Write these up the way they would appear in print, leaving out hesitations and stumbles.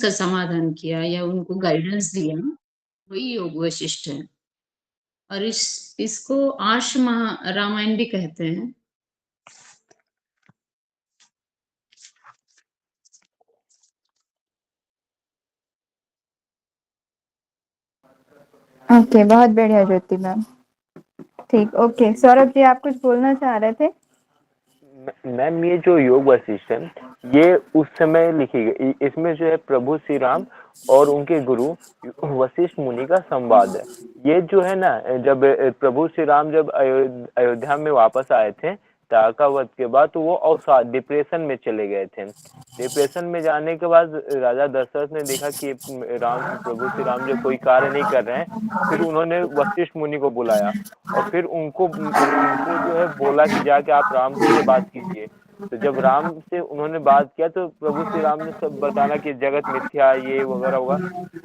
का समाधान किया या उनको गाइडेंस दिया, वही योग वशिष्ठ है। और इसको आर्ष रामायण भी कहते हैं। ओके, बहुत बढ़िया ज्योति मैम। ठीक, ओके सौरभ जी आप कुछ बोलना चाह रहे थे? मैम ये जो योग वशिष्ठ है ये उस समय लिखी गई, इसमें जो है प्रभु श्री राम और उनके गुरु वशिष्ठ मुनि का संवाद है। ये जो है ना, जब प्रभु श्री राम जब अयोध्या में वापस आए थे तारका वध के बाद, तो वो अवसाद डिप्रेशन में चले गए थे। डिप्रेशन में जाने के बाद राजा दशरथ ने देखा कि प्रभु श्री राम जो कोई कार्य नहीं कर रहे हैं, फिर उन्होंने वशिष्ठ मुनि को बुलाया और फिर उनको जो है बोला कि जाके आप राम से बात कीजिए। तो जब राम से उन्होंने बात किया तो प्रभु श्री राम ने सब बताना कि जगत मिथ्या ये वगैरह होगा।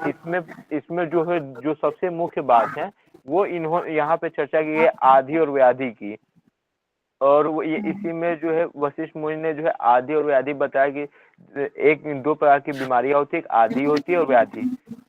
इसमें इसमें जो है जो सबसे मुख्य बात है वो इन्होंने यहाँ पे चर्चा की है आदि और व्याधि की। और वो ये इसी में जो है वशिष्ठ मुनि ने जो है आदि और व्याधि बताया कि दो प्रकार की बीमारियां होती है, एक आदि होती है और व्याधि।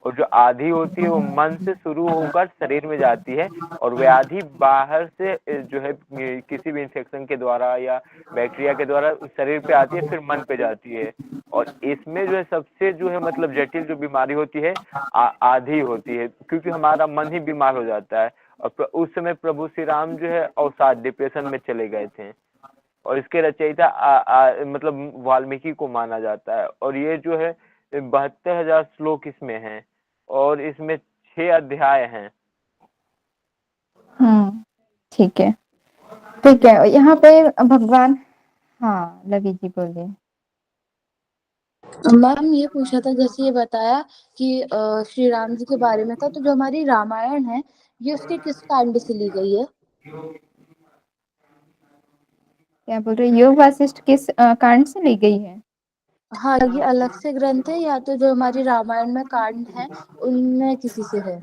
और जो आदि होती है वो मन से शुरू होकर शरीर में जाती है, और व्याधि बाहर से जो है किसी भी इंफेक्शन के द्वारा या बैक्टीरिया के द्वारा शरीर पे आती है, फिर मन पे जाती है। और इसमें जो है सबसे जो है मतलब जटिल जो बीमारी होती है आदि होती है, क्योंकि हमारा मन ही बीमार हो जाता है। और उस समय प्रभु श्री राम जो है अवसाद डिप्रेशन में चले गए थे। और इसके रचयिता मतलब वाल्मीकि को माना जाता है। और ये जो है 72,000 श्लोक इसमें हैं और इसमें 6 अध्याय हैं। ठीक है, ठीक है। यहाँ पे भगवान, हाँ लवी जी बोलिए। मैम ये पूछा था, जैसे ये बताया कि श्री राम जी के बारे में था, तो जो हमारी रामायण है ये उसके किस कांड से ली गई है? क्या बोल रहे, योग वासिष्ठ किस कांड से ली गई है? हाँ, ये अलग से ग्रंथ है या तो जो हमारी रामायण में कांड है उनमें किसी से है?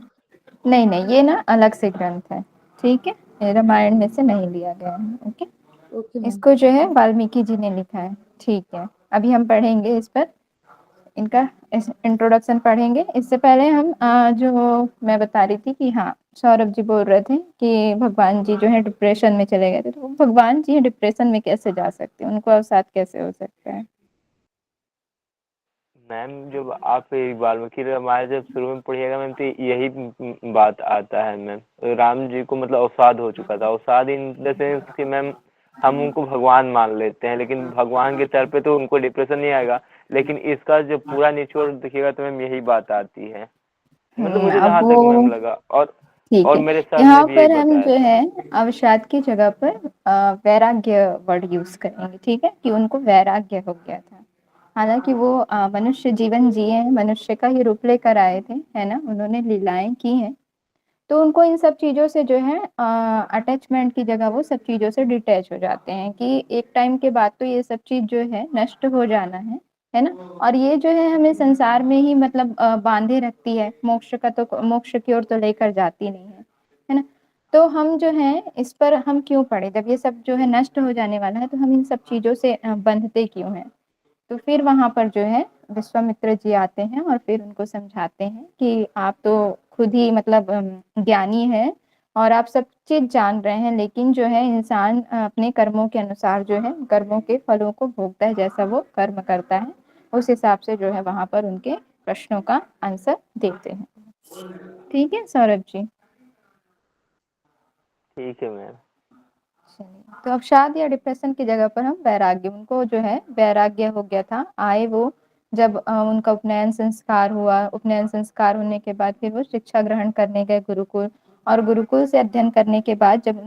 नहीं नहीं, ये ना अलग से ग्रंथ है, ठीक है, ये रामायण में से नहीं लिया गया है। Okay, okay ma'am. इसको जो है वाल्मीकि जी ने लिखा है। ठीक है, अभी हम पढ़ेंगे इस पर, इनका इंट्रोडक्शन पढ़ेंगे। इससे पहले हम जो मैं बता रही थी कि हाँ सौरभ जी बोल रहे थे कि भगवान जी जो है डिप्रेशन में चले गए थे, तो भगवान जी डिप्रेशन में कैसे जा सकते हैं, उनको अवसाद कैसे हो सकता है? मैम जब आप वाल्मीकि रामायण जब शुरू में पढ़िएगा मैम, तो यही बात आता है मैम। राम जी को मतलब अवसाद हो चुका था। अवसाद इन द सेंस कि मैम हम उनको भगवान मान लेते हैं, लेकिन भगवान के तौर पे तो उनको डिप्रेशन नहीं आएगा। लेकिन इसका जब पूरा निचोड़ देखिएगा तो मैम यही बात आती है। मतलब मुझे अब जहाँ तक मैम लगा। ठीक और है, मेरे सर ने यहाँ भी यही पर हम बताया जो था। है अवसाद की जगह पर वैराग्य वर्ड यूज करेंगे, ठीक है, कि उनको वैराग्य हो गया था। हालांकि वो मनुष्य जीवन जिए हैं, मनुष्य का ही रूप लेकर आए थे, है ना, उन्होंने लीलाएं की हैं, तो उनको इन सब चीजों से जो है अटैचमेंट की जगह वो सब चीजों से डिटैच हो जाते हैं कि एक टाइम के बाद तो ये सब चीज जो है नष्ट हो जाना है ना। और ये जो है हमें संसार में ही मतलब बांधे रखती है, मोक्ष का तो मोक्ष की ओर तो लेकर जाती नहीं है ना। तो हम जो है इस पर हम क्यों पढ़े, जब ये सब जो है नष्ट हो जाने वाला है तो हम इन सब चीजों से बंधते क्यों हैं? तो फिर वहां पर जो है विश्वामित्र जी आते हैं और फिर उनको समझाते हैं कि आप तो खुद ही मतलब ज्ञानी है और आप सब चीज जान रहे हैं, लेकिन जो है इंसान अपने कर्मों के अनुसार जो है कर्मों के फलों को भोगता है, जैसा वो कर्म करता है उस हिसाब से जो है वहां पर उनके प्रश्नों का आंसर देते हैं। ठीक है सौरभ जी? ठीक है मैम। चलिए, तो अवसाद या डिप्रेशन की जगह पर हम वैराग्य, उनको जो है वैराग्य हो गया था, आए वो जब उनका उपनयन संस्कार हुआ, उपनयन संस्कार होने के बाद फिर वो शिक्षा ग्रहण करने गए गुरुकुल, और गुरुकुल से अध्ययन करने के बाद जब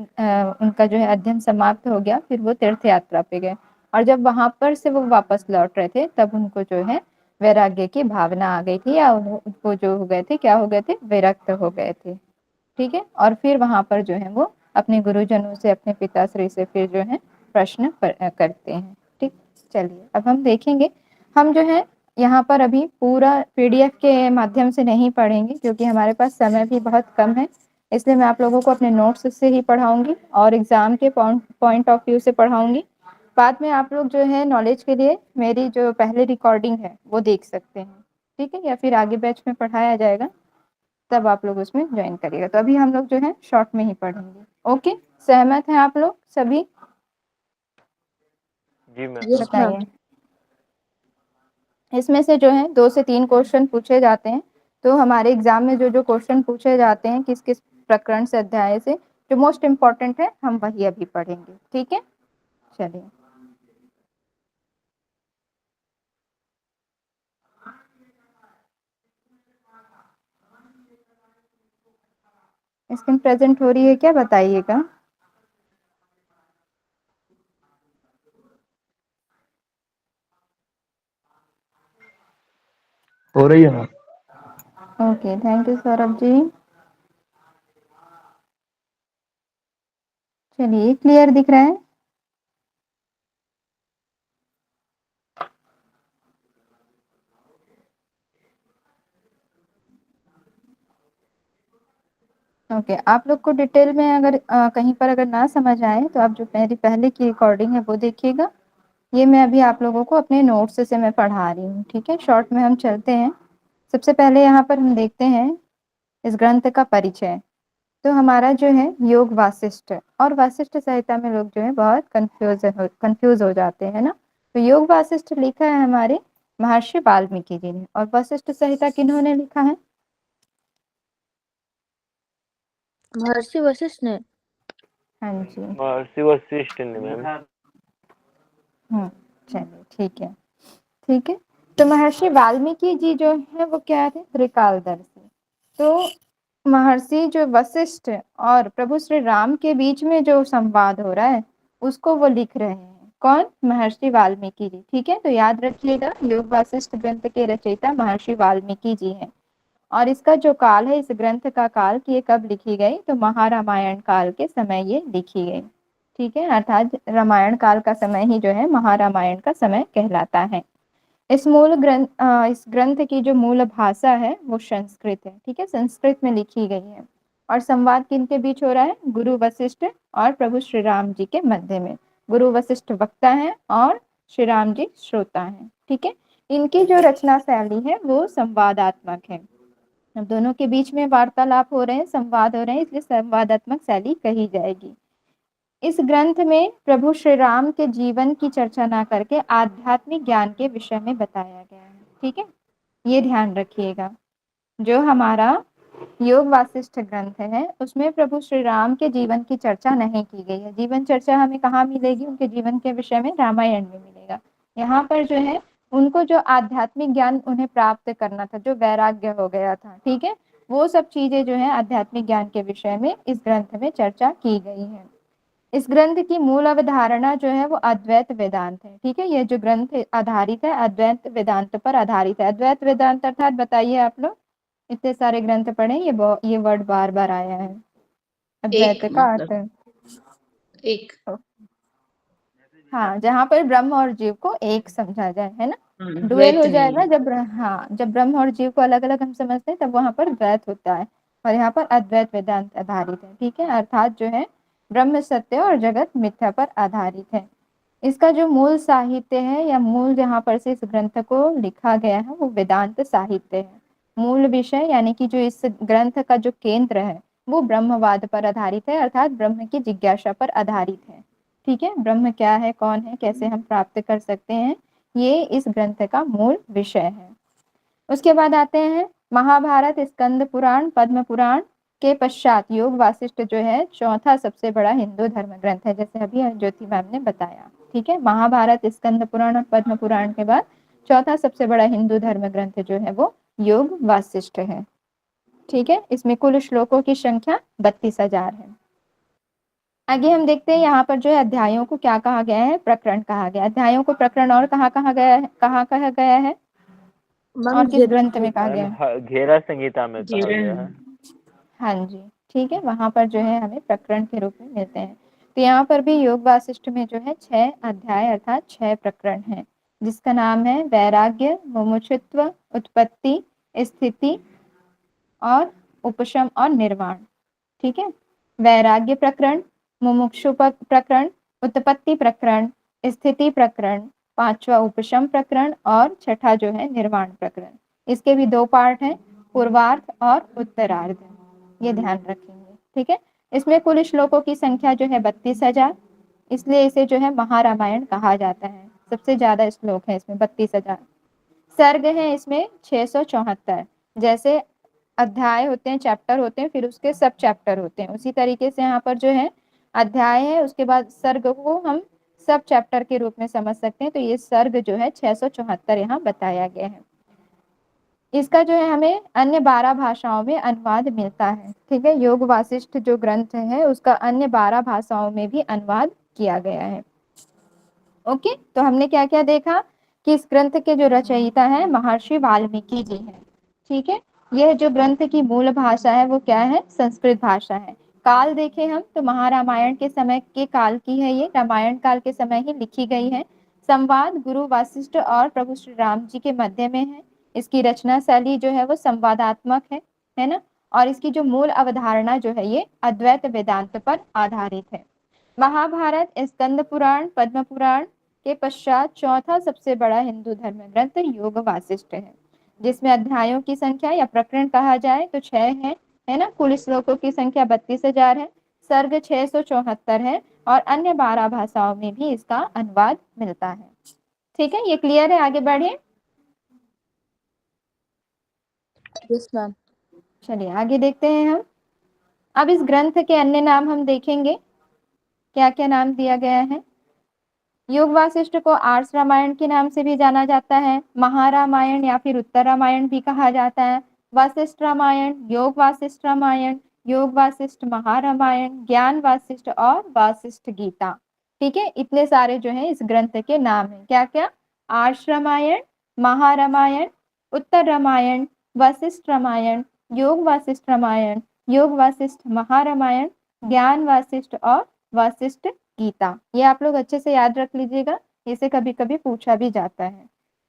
उनका जो है अध्ययन समाप्त हो गया, फिर वो तीर्थ यात्रा पे गए, और जब वहां पर से वो वापस लौट रहे थे तब उनको जो है वैराग्य की भावना आ गई थी, या उनको जो हो गए थे, क्या हो गए थे, विरक्त हो गए थे। ठीक है, और फिर वहां पर जो है वो अपने गुरुजनों से, अपने पिताश्री से फिर जो है प्रश्न करते हैं। ठीक, चलिए अब हम देखेंगे, हम जो है यहाँ पर अभी पूरा पीडीएफ के माध्यम से नहीं पढ़ेंगे क्योंकि हमारे पास समय भी बहुत कम है, इसलिए मैं आप लोगों को अपने नोट्स से ही पढ़ाऊंगी और एग्जाम के पॉइंट ऑफ व्यू से पढ़ाऊंगी। बाद में आप लोग जो है नॉलेज के लिए मेरी जो पहले रिकॉर्डिंग है वो देख सकते हैं। ठीक है, या फिर आगे बैच में पढ़ाया जाएगा तब आप लोग उसमें ज्वाइन करिएगा। तो अभी हम लोग जो है शॉर्ट में ही पढ़ेंगे। ओके, सहमत हैं आप लोग सभी? जी मैम। Yes ma'am. बताइए। इसमें से जो है 2 से 3 क्वेश्चन पूछे जाते हैं। तो हमारे एग्जाम में जो जो क्वेश्चन पूछे जाते हैं किस किस प्रकरण से, अध्याय से, जो मोस्ट इम्पोर्टेंट है हम वही अभी पढ़ेंगे। ठीक है, चलिए। स्क्रीन प्रेजेंट हो रही है क्या, बताइएगा। हो रही है ma'am. Okay, thank you Saurabh ji. चलिए, क्लियर दिख रहा है? ओके, आप लोग को डिटेल में अगर कहीं पर अगर ना समझ आए तो आप जो मेरी पहले की रिकॉर्डिंग है वो देखिएगा। ये मैं अभी आप लोगों को अपने नोट्स से मैं पढ़ा रही हूँ। ठीक है, शॉर्ट में हम चलते हैं। सबसे पहले यहाँ पर हम देखते हैं इस ग्रंथ का परिचय। तो हमारा जो है योग वासिष्ठ, और वासिष्ठ संहिता में लोग जो है बहुत कंफ्यूज हो जाते हैं ना। तो योग वासिष्ठ लिखा है हमारे महर्षि वाल्मीकि जी ने। और वशिष्ठ संहिता किन्होंने लिखा है? महर्षि वशिष्ठ ने। हाँ जी। महर्षि वशिष्ठ ने मैम। चलिए, ठीक है। ठीक है, तो महर्षि वाल्मीकि जी जो है वो क्या थे? त्रिकालदर्शी। तो महर्षि जो वशिष्ठ और प्रभु श्री राम के बीच में जो संवाद हो रहा है उसको वो लिख रहे हैं। कौन? महर्षि वाल्मीकि जी। ठीक है, तो याद रखिएगा, योग वासिष्ठ ग्रंथ के रचयिता महर्षि वाल्मीकि जी हैं। और इसका जो काल है, इस ग्रंथ का काल कि ये कब लिखी गई, तो महारामायण काल के समय ये लिखी गई। ठीक है, अर्थात रामायण काल का समय ही जो है महारामायण का समय कहलाता है। इस ग्रंथ की जो मूल भाषा है वो संस्कृत है। ठीक है, संस्कृत में लिखी गई है। और संवाद किनके बीच हो रहा है? गुरु वशिष्ठ और प्रभु श्री राम जी के मध्य में। गुरु वशिष्ठ वक्ता है और श्री राम जी श्रोता हैं। ठीक है, इनकी जो रचना शैली है वो संवादात्मक है। अब दोनों के बीच में वार्तालाप हो रहे हैं, संवाद हो रहे हैं, इसलिए संवादात्मक शैली कही जाएगी। इस ग्रंथ में प्रभु श्री राम के जीवन की चर्चा ना करके आध्यात्मिक ज्ञान के विषय में बताया गया है। ठीक है, ये ध्यान रखिएगा। जो हमारा योग वासिष्ठ ग्रंथ है उसमें प्रभु श्री राम के जीवन की चर्चा नहीं की गई है। जीवन चर्चा हमें कहाँ मिलेगी? उनके जीवन के विषय में रामायण में मिलेगा। यहाँ पर जो है उनको जो आध्यात्मिक ज्ञान उन्हें प्राप्त करना था, जो वैराग्य हो गया था, ठीक है, वो सब चीजें जो है आध्यात्मिक ज्ञान के विषय में इस ग्रंथ में चर्चा की गई है। इस ग्रंथ की मूल अवधारणा जो है वो अद्वैत वेदांत है। ठीक है, ये जो ग्रंथ आधारित है अद्वैत वेदांत पर आधारित है। अद्वैत वेदांत अर्थात बताइए आप लोग, इतने सारे ग्रंथ पढ़े, ये वर्ड बार बार आया है। अद्वैत एक का मतलब अर्थ, एक। हाँ, जहाँ पर ब्रह्म और जीव को एक समझा जाए, है ना। डुएल द्वैत हो नहीं जाएगा है। जब, हाँ, जब ब्रह्म और जीव को अलग अलग हम समझते हैं तब वहां पर द्वैत होता है। और यहाँ पर अद्वैत वेदांत आधारित है। ठीक है, अर्थात जो है ब्रह्म सत्य और जगत मिथ्या पर आधारित है। इसका जो मूल साहित्य है या मूल जहाँ पर से इस ग्रंथ को लिखा गया है वो वेदांत साहित्य है। मूल विषय यानी कि जो इस ग्रंथ का जो केंद्र है वो ब्रह्मवाद पर आधारित है, अर्थात ब्रह्म की जिज्ञासा पर आधारित है। ठीक है, ब्रह्म क्या है, कौन है, कैसे हम प्राप्त कर सकते हैं, ये इस ग्रंथ का मूल विषय है। उसके बाद आते हैं महाभारत, स्कंद पुराण, पद्म पुराण के पश्चात योग वासिष्ठ जो है चौथा सबसे बड़ा हिंदू धर्म ग्रंथ है, जैसे अभी ज्योति मैम ने बताया। ठीक है, महाभारत, स्कंद पुराण और पद्म पुराण के बाद चौथा सबसे बड़ा हिंदू धर्म ग्रंथ जो है वो योग वासिष्ठ है। ठीक है, इसमें कुल श्लोकों की संख्या 32,000 है। आगे हम देखते हैं यहाँ पर जो है अध्यायों को क्या कहा गया है, प्रकरण कहा गया। अध्यायों को प्रकरण और कहाँ कहा गया है, कहाँ कहा गया है मैम और किस ग्रंथ में कहा गया मैम है? घेरा संहिता में कहा जीवन। गया है। हाँ जी, ठीक है, वहां पर जो है हमें प्रकरण के रूप में मिलते हैं। तो यहाँ पर भी योग वासिष्ठ में जो है 6 अध्याय अर्थात 6 प्रकरण हैं, जिसका नाम है वैराग्य, मुमुक्षुत्व, उत्पत्ति, स्थिति और उपशम और निर्वाण। ठीक है, वैराग्य प्रकरण, मुमुक्षु प्रकरण, उत्पत्ति प्रकरण, स्थिति प्रकरण, पांचवा उपशम प्रकरण और छठा जो है निर्वाण प्रकरण। इसके भी 2 पार्ट हैं, पूर्वार्ध और उत्तरार्ध, ये ध्यान रखेंगे। ठीक है, इसमें कुल श्लोकों की संख्या जो है 32,000, इसलिए इसे जो है महारामायण कहा जाता है। सबसे ज्यादा श्लोक है इसमें 32,000। सर्ग है इसमें 674। जैसे अध्याय होते हैं, चैप्टर होते हैं, फिर उसके सब चैप्टर होते हैं, उसी तरीके से यहाँ पर जो है अध्याय है, उसके बाद सर्ग को हम सब चैप्टर के रूप में समझ सकते हैं। तो ये सर्ग जो है 674 यहाँ बताया गया है। इसका जो है हमें अन्य 12 भाषाओं में अनुवाद मिलता है। ठीक है, योग वासिष्ठ जो ग्रंथ है उसका अन्य 12 भाषाओं में भी अनुवाद किया गया है। ओके, तो हमने क्या क्या देखा कि इस ग्रंथ के जो रचयिता है महर्षि वाल्मीकि जी हैं। ठीक है, यह जो ग्रंथ की मूल भाषा है वो क्या है, संस्कृत भाषा है। काल देखें हम तो महारामायण के समय के काल की है, ये रामायण काल के समय ही लिखी गई है। संवाद गुरु वासिष्ठ और प्रभु श्री राम जी के मध्य में है। इसकी रचना शैली जो है वो संवादात्मक है ना। और इसकी जो मूल अवधारणा जो है ये अद्वैत वेदांत पर आधारित है। महाभारत, स्कंद पुराण, पद्म पुराण के पश्चात चौथा सबसे बड़ा हिंदू धर्म ग्रंथ योग वासिष्ठ है, जिसमें अध्यायों की संख्या या प्रकरण कहा जाए तो 6 है ना। कुल श्लोकों की संख्या 32,000 है, सर्ग 674 है और अन्य 12 भाषाओं में भी इसका अनुवाद मिलता है। ठीक है, ये क्लियर है, आगे बढ़े। Yes ma'am. चलिए आगे देखते हैं हम। अब इस ग्रंथ के अन्य नाम हम देखेंगे, क्या क्या नाम दिया गया है। योग वासिष्ठ को आर्ष रामायण के नाम से भी जाना जाता है, महारामायण या फिर उत्तर रामायण भी कहा जाता है, वासिष्ठ रामायण, योग वासिष्ठ रामायण, योग वासिष्ठ महारामायण, ज्ञान वासिष्ठ और वासिष्ठ गीता। ठीक है, इतने सारे जो है इस ग्रंथ के नाम है। क्या क्या, आर्ष रामायण, महारामायण, उत्तर रामायण, वशिष्ठ रामायण, योग वासिष्ठ रामायण, योग वासिष्ठ महारामायण, ज्ञान वासिष्ठ और वासिष्ठ गीता। ये आप लोग अच्छे से याद रख लीजिएगा, इसे कभी कभी पूछा भी जाता है।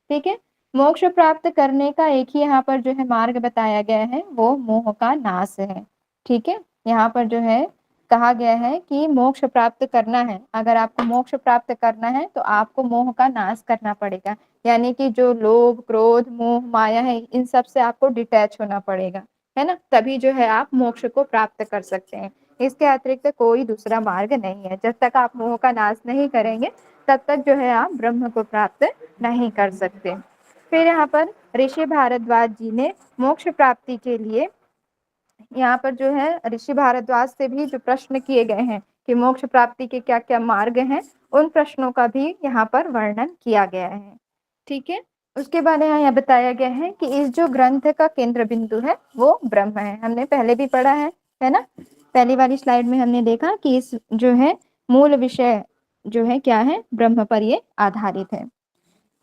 ठीक है, मोक्ष प्राप्त करने का एक ही यहाँ पर जो है मार्ग बताया गया है, वो मोह का नाश है। ठीक है, यहाँ पर जो है कहा गया है कि मोक्ष प्राप्त करना है, अगर आपको मोक्ष प्राप्त करना है तो आपको मोह का नाश करना पड़ेगा। यानी कि जो लोभ, क्रोध, मोह, माया है, इन सब से आपको डिटैच होना पड़ेगा, है ना। तभी जो है आप मोक्ष को प्राप्त कर सकते हैं। इसके अतिरिक्त कोई दूसरा मार्ग नहीं है। जब तक आप मोह का नाश नहीं करेंगे तब तक जो है आप ब्रह्म को प्राप्त नहीं कर सकते। फिर यहाँ पर ऋषि भारद्वाज जी ने मोक्ष प्राप्ति के लिए, यहाँ पर जो है ऋषि भारद्वाज से भी जो प्रश्न किए गए हैं कि मोक्ष प्राप्ति के क्या क्या मार्ग हैं, उन प्रश्नों का भी यहाँ पर वर्णन किया गया है। ठीक है, उसके बाद यहाँ बताया गया है कि इस जो ग्रंथ का केंद्र बिंदु है वो ब्रह्म है। हमने पहले भी पढ़ा है ना। पहली वाली स्लाइड में हमने देखा कि इस जो है मूल विषय जो है क्या है, ब्रह्म पर ये आधारित है।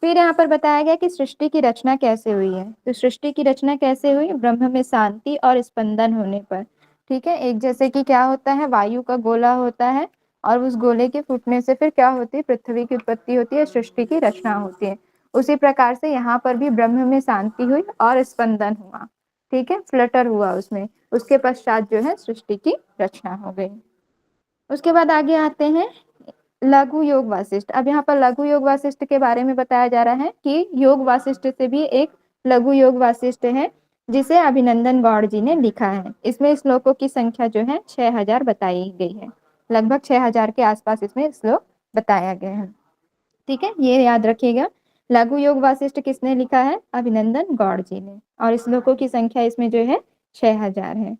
फिर यहाँ पर बताया गया कि सृष्टि की रचना कैसे हुई है। तो सृष्टि की रचना कैसे हुई, ब्रह्म में शांति और स्पंदन होने पर। ठीक है, एक जैसे कि क्या होता है, वायु का गोला होता है और उस गोले के फूटने से फिर क्या होती है, पृथ्वी की उत्पत्ति होती है, सृष्टि की रचना होती है। उसी प्रकार से यहाँ पर भी ब्रह्म में शांति हुई और स्पंदन हुआ। ठीक है, फ्लटर हुआ उसमें, उसके पश्चात जो है सृष्टि की रचना हो गई। उसके बाद आगे आते हैं लघु योग वासिष्ठ। अब यहाँ पर लघु योग वासिष्ठ के बारे में बताया जा रहा है कि योग वासिष्ठ से भी एक लघु योग वासिष्ठ है जिसे अभिनंदन गौड़ जी ने लिखा है। इसमें श्लोकों की संख्या जो है 6,000 बताई गई है, लगभग 6,000 के आसपास इसमें श्लोक बताया गया है। ठीक है, ये याद रखिएगा, लघु योग वासिष्ठ किसने लिखा है, अभिनंदन गौड़ जी ने, और श्लोकों की संख्या इसमें जो है 6,000 है।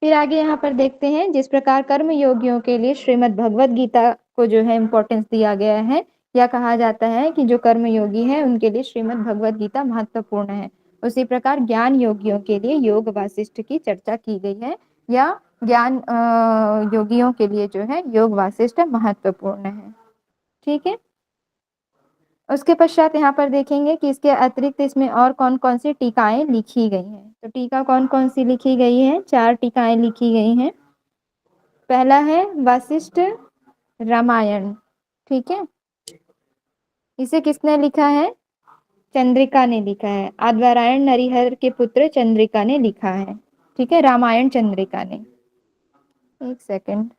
फिर आगे यहाँ पर देखते हैं, जिस प्रकार कर्म योगियों के लिए श्रीमद् भगवत गीता को जो है इम्पोर्टेंस दिया गया है, या कहा जाता है कि जो कर्म योगी है उनके लिए श्रीमद् भगवत गीता महत्वपूर्ण है, उसी प्रकार ज्ञान योगियों के लिए योग वासिष्ठ की चर्चा की गई है, या ज्ञान योगियों के लिए जो है योग वासिष्ठ महत्वपूर्ण है। ठीक है, उसके पश्चात यहाँ पर देखेंगे कि इसके अतिरिक्त इसमें और कौन कौन सी टीकाएं लिखी गई हैं। तो टीका कौन कौन सी लिखी गई है, 4 टीकाएं लिखी गई हैं। पहला है वशिष्ठ रामायण। ठीक है, इसे किसने लिखा है, चंद्रिका ने लिखा है। आद्वारायण नरिहर के पुत्र चंद्रिका ने लिखा है। ठीक है, रामायण चंद्रिका ने। एक सेकंड,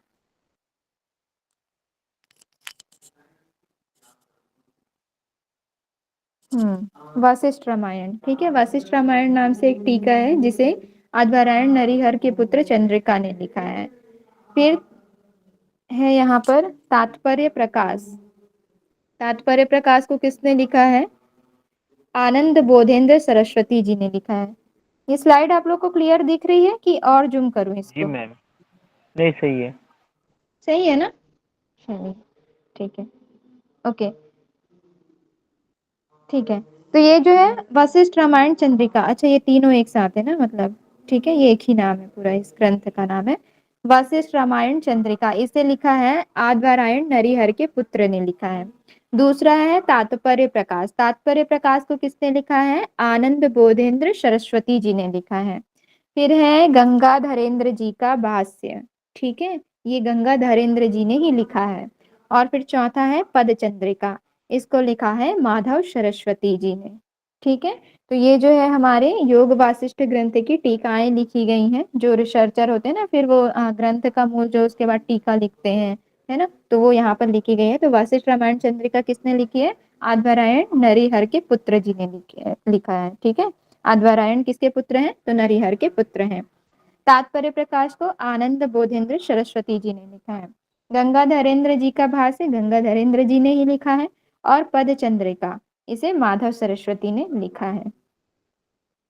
वशिष्ठ रामायण, ठीक है। वशिष्ठ रामायण नाम से एक टीका है जिसे अध्वरायण नरिहर के पुत्र चंद्रिका ने लिखा है। फिर है यहाँ पर तात्पर्य प्रकाश। तात्पर्य प्रकाश को किसने लिखा है? आनंद बोधेंद्र सरस्वती जी ने लिखा है। ये स्लाइड आप लोग को क्लियर दिख रही है कि और जूम करूं जी इसको? मैम, नहीं सही है। सही है ना? चलिए, ठीक है, ओके, ठीक है। तो ये जो है वशिष्ठ रामायण चंद्रिका, अच्छा ये तीनों एक साथ है ना, मतलब ठीक है, ये एक ही नाम है, पूरा इस ग्रंथ का नाम है वशिष्ठ रामायण चंद्रिका। इसे लिखा है आध्वरायण नरिहर के पुत्र ने लिखा है। दूसरा है तात्पर्य प्रकाश। तात्पर्य प्रकाश को किसने लिखा है? आनंद बोधेंद्र सरस्वती जी ने लिखा है। फिर है गंगाधरेंद्र जी का भाष्य, ठीक है, ये गंगाधरेंद्र जी ने ही लिखा है। और फिर चौथा है पद चंद्रिका, इसको लिखा है माधव सरस्वती जी ने, ठीक है। तो ये जो है हमारे योग वासिष्ठ ग्रंथ की टीकाएं लिखी गई हैं। जो रिसर्चर होते हैं ना, फिर वो ग्रंथ का मूल जो उसके बाद टीका लिखते हैं, है ना, तो वो यहाँ पर लिखी गई है। तो वासिष्ठ रामायण चंद्रिका किसने लिखी है? आध्वरायण नरिहर के पुत्र जी ने लिखा है, ठीक है। आध्वरायण किसके पुत्र हैं? तो नरिहर के पुत्र हैं। तात्पर्य प्रकाश को आनंद बोधेंद्र सरस्वती जी ने लिखा है। गंगाधरेंद्र जी का भाष्य गंगाधरेंद्र जी ने ही लिखा है। और पद चंद्रिका इसे माधव सरस्वती ने लिखा है,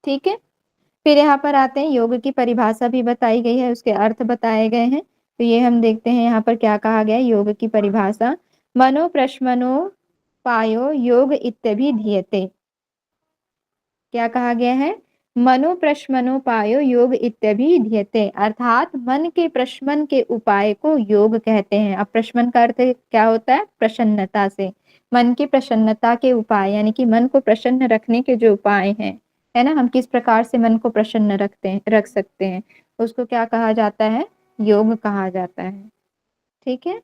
ठीक है। फिर यहाँ पर आते हैं, योग की परिभाषा भी बताई गई है, उसके अर्थ बताए गए हैं। तो ये हम देखते हैं यहाँ पर क्या कहा गया है योग की परिभाषा। मनो प्रश्मनो पायो योग इत्यभिधीयते। क्या कहा गया है? मनो प्रशमनो पायो योग इत्यभिधीयते, अर्थात मन के प्रशमन के उपाय को योग कहते हैं। अब प्रशमन का अर्थ क्या होता है? प्रसन्नता से। मन की प्रसन्नता के उपाय, यानी कि मन को प्रसन्न रखने के जो उपाय हैं, है ना, हम किस प्रकार से मन को प्रसन्न रख सकते हैं, उसको क्या कहा जाता है? योग कहा जाता है, ठीक है।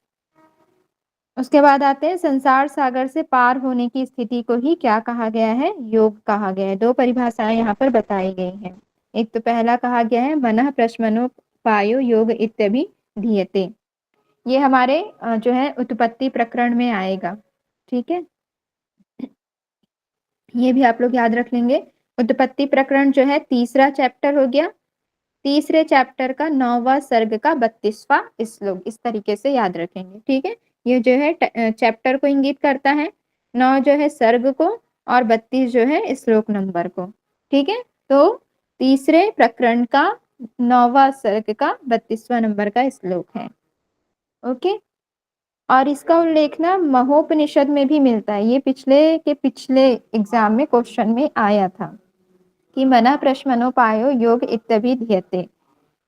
उसके बाद आते हैं संसार सागर से पार होने की स्थिति को ही क्या कहा गया है? योग कहा गया है। दो परिभाषाएं यहाँ पर बताई गई हैं। एक तो पहला कहा गया है मनः प्रश्मनो पायो योग इत्यभिधीयते, ये हमारे जो है उत्पत्ति प्रकरण में आएगा, ठीक है, ये भी आप लोग याद रख लेंगे। उत्पत्ति प्रकरण जो है तीसरा चैप्टर हो गया, तीसरे चैप्टर का 9वां सर्ग का 32वां श्लोक, इस तरीके से याद रखेंगे, ठीक है। ये जो है चैप्टर को इंगित करता है, 9 जो है सर्ग को, और 32 जो है श्लोक नंबर को, ठीक है। तो तीसरे प्रकरण का 9वां सर्ग का 32वां नंबर का श्लोक है, ओके। और इसका उल्लेख ना महोपनिषद में भी मिलता है। ये पिछले एग्जाम में क्वेश्चन में आया था कि मना प्रश्मनोपायो योग इत्यभिधीयते,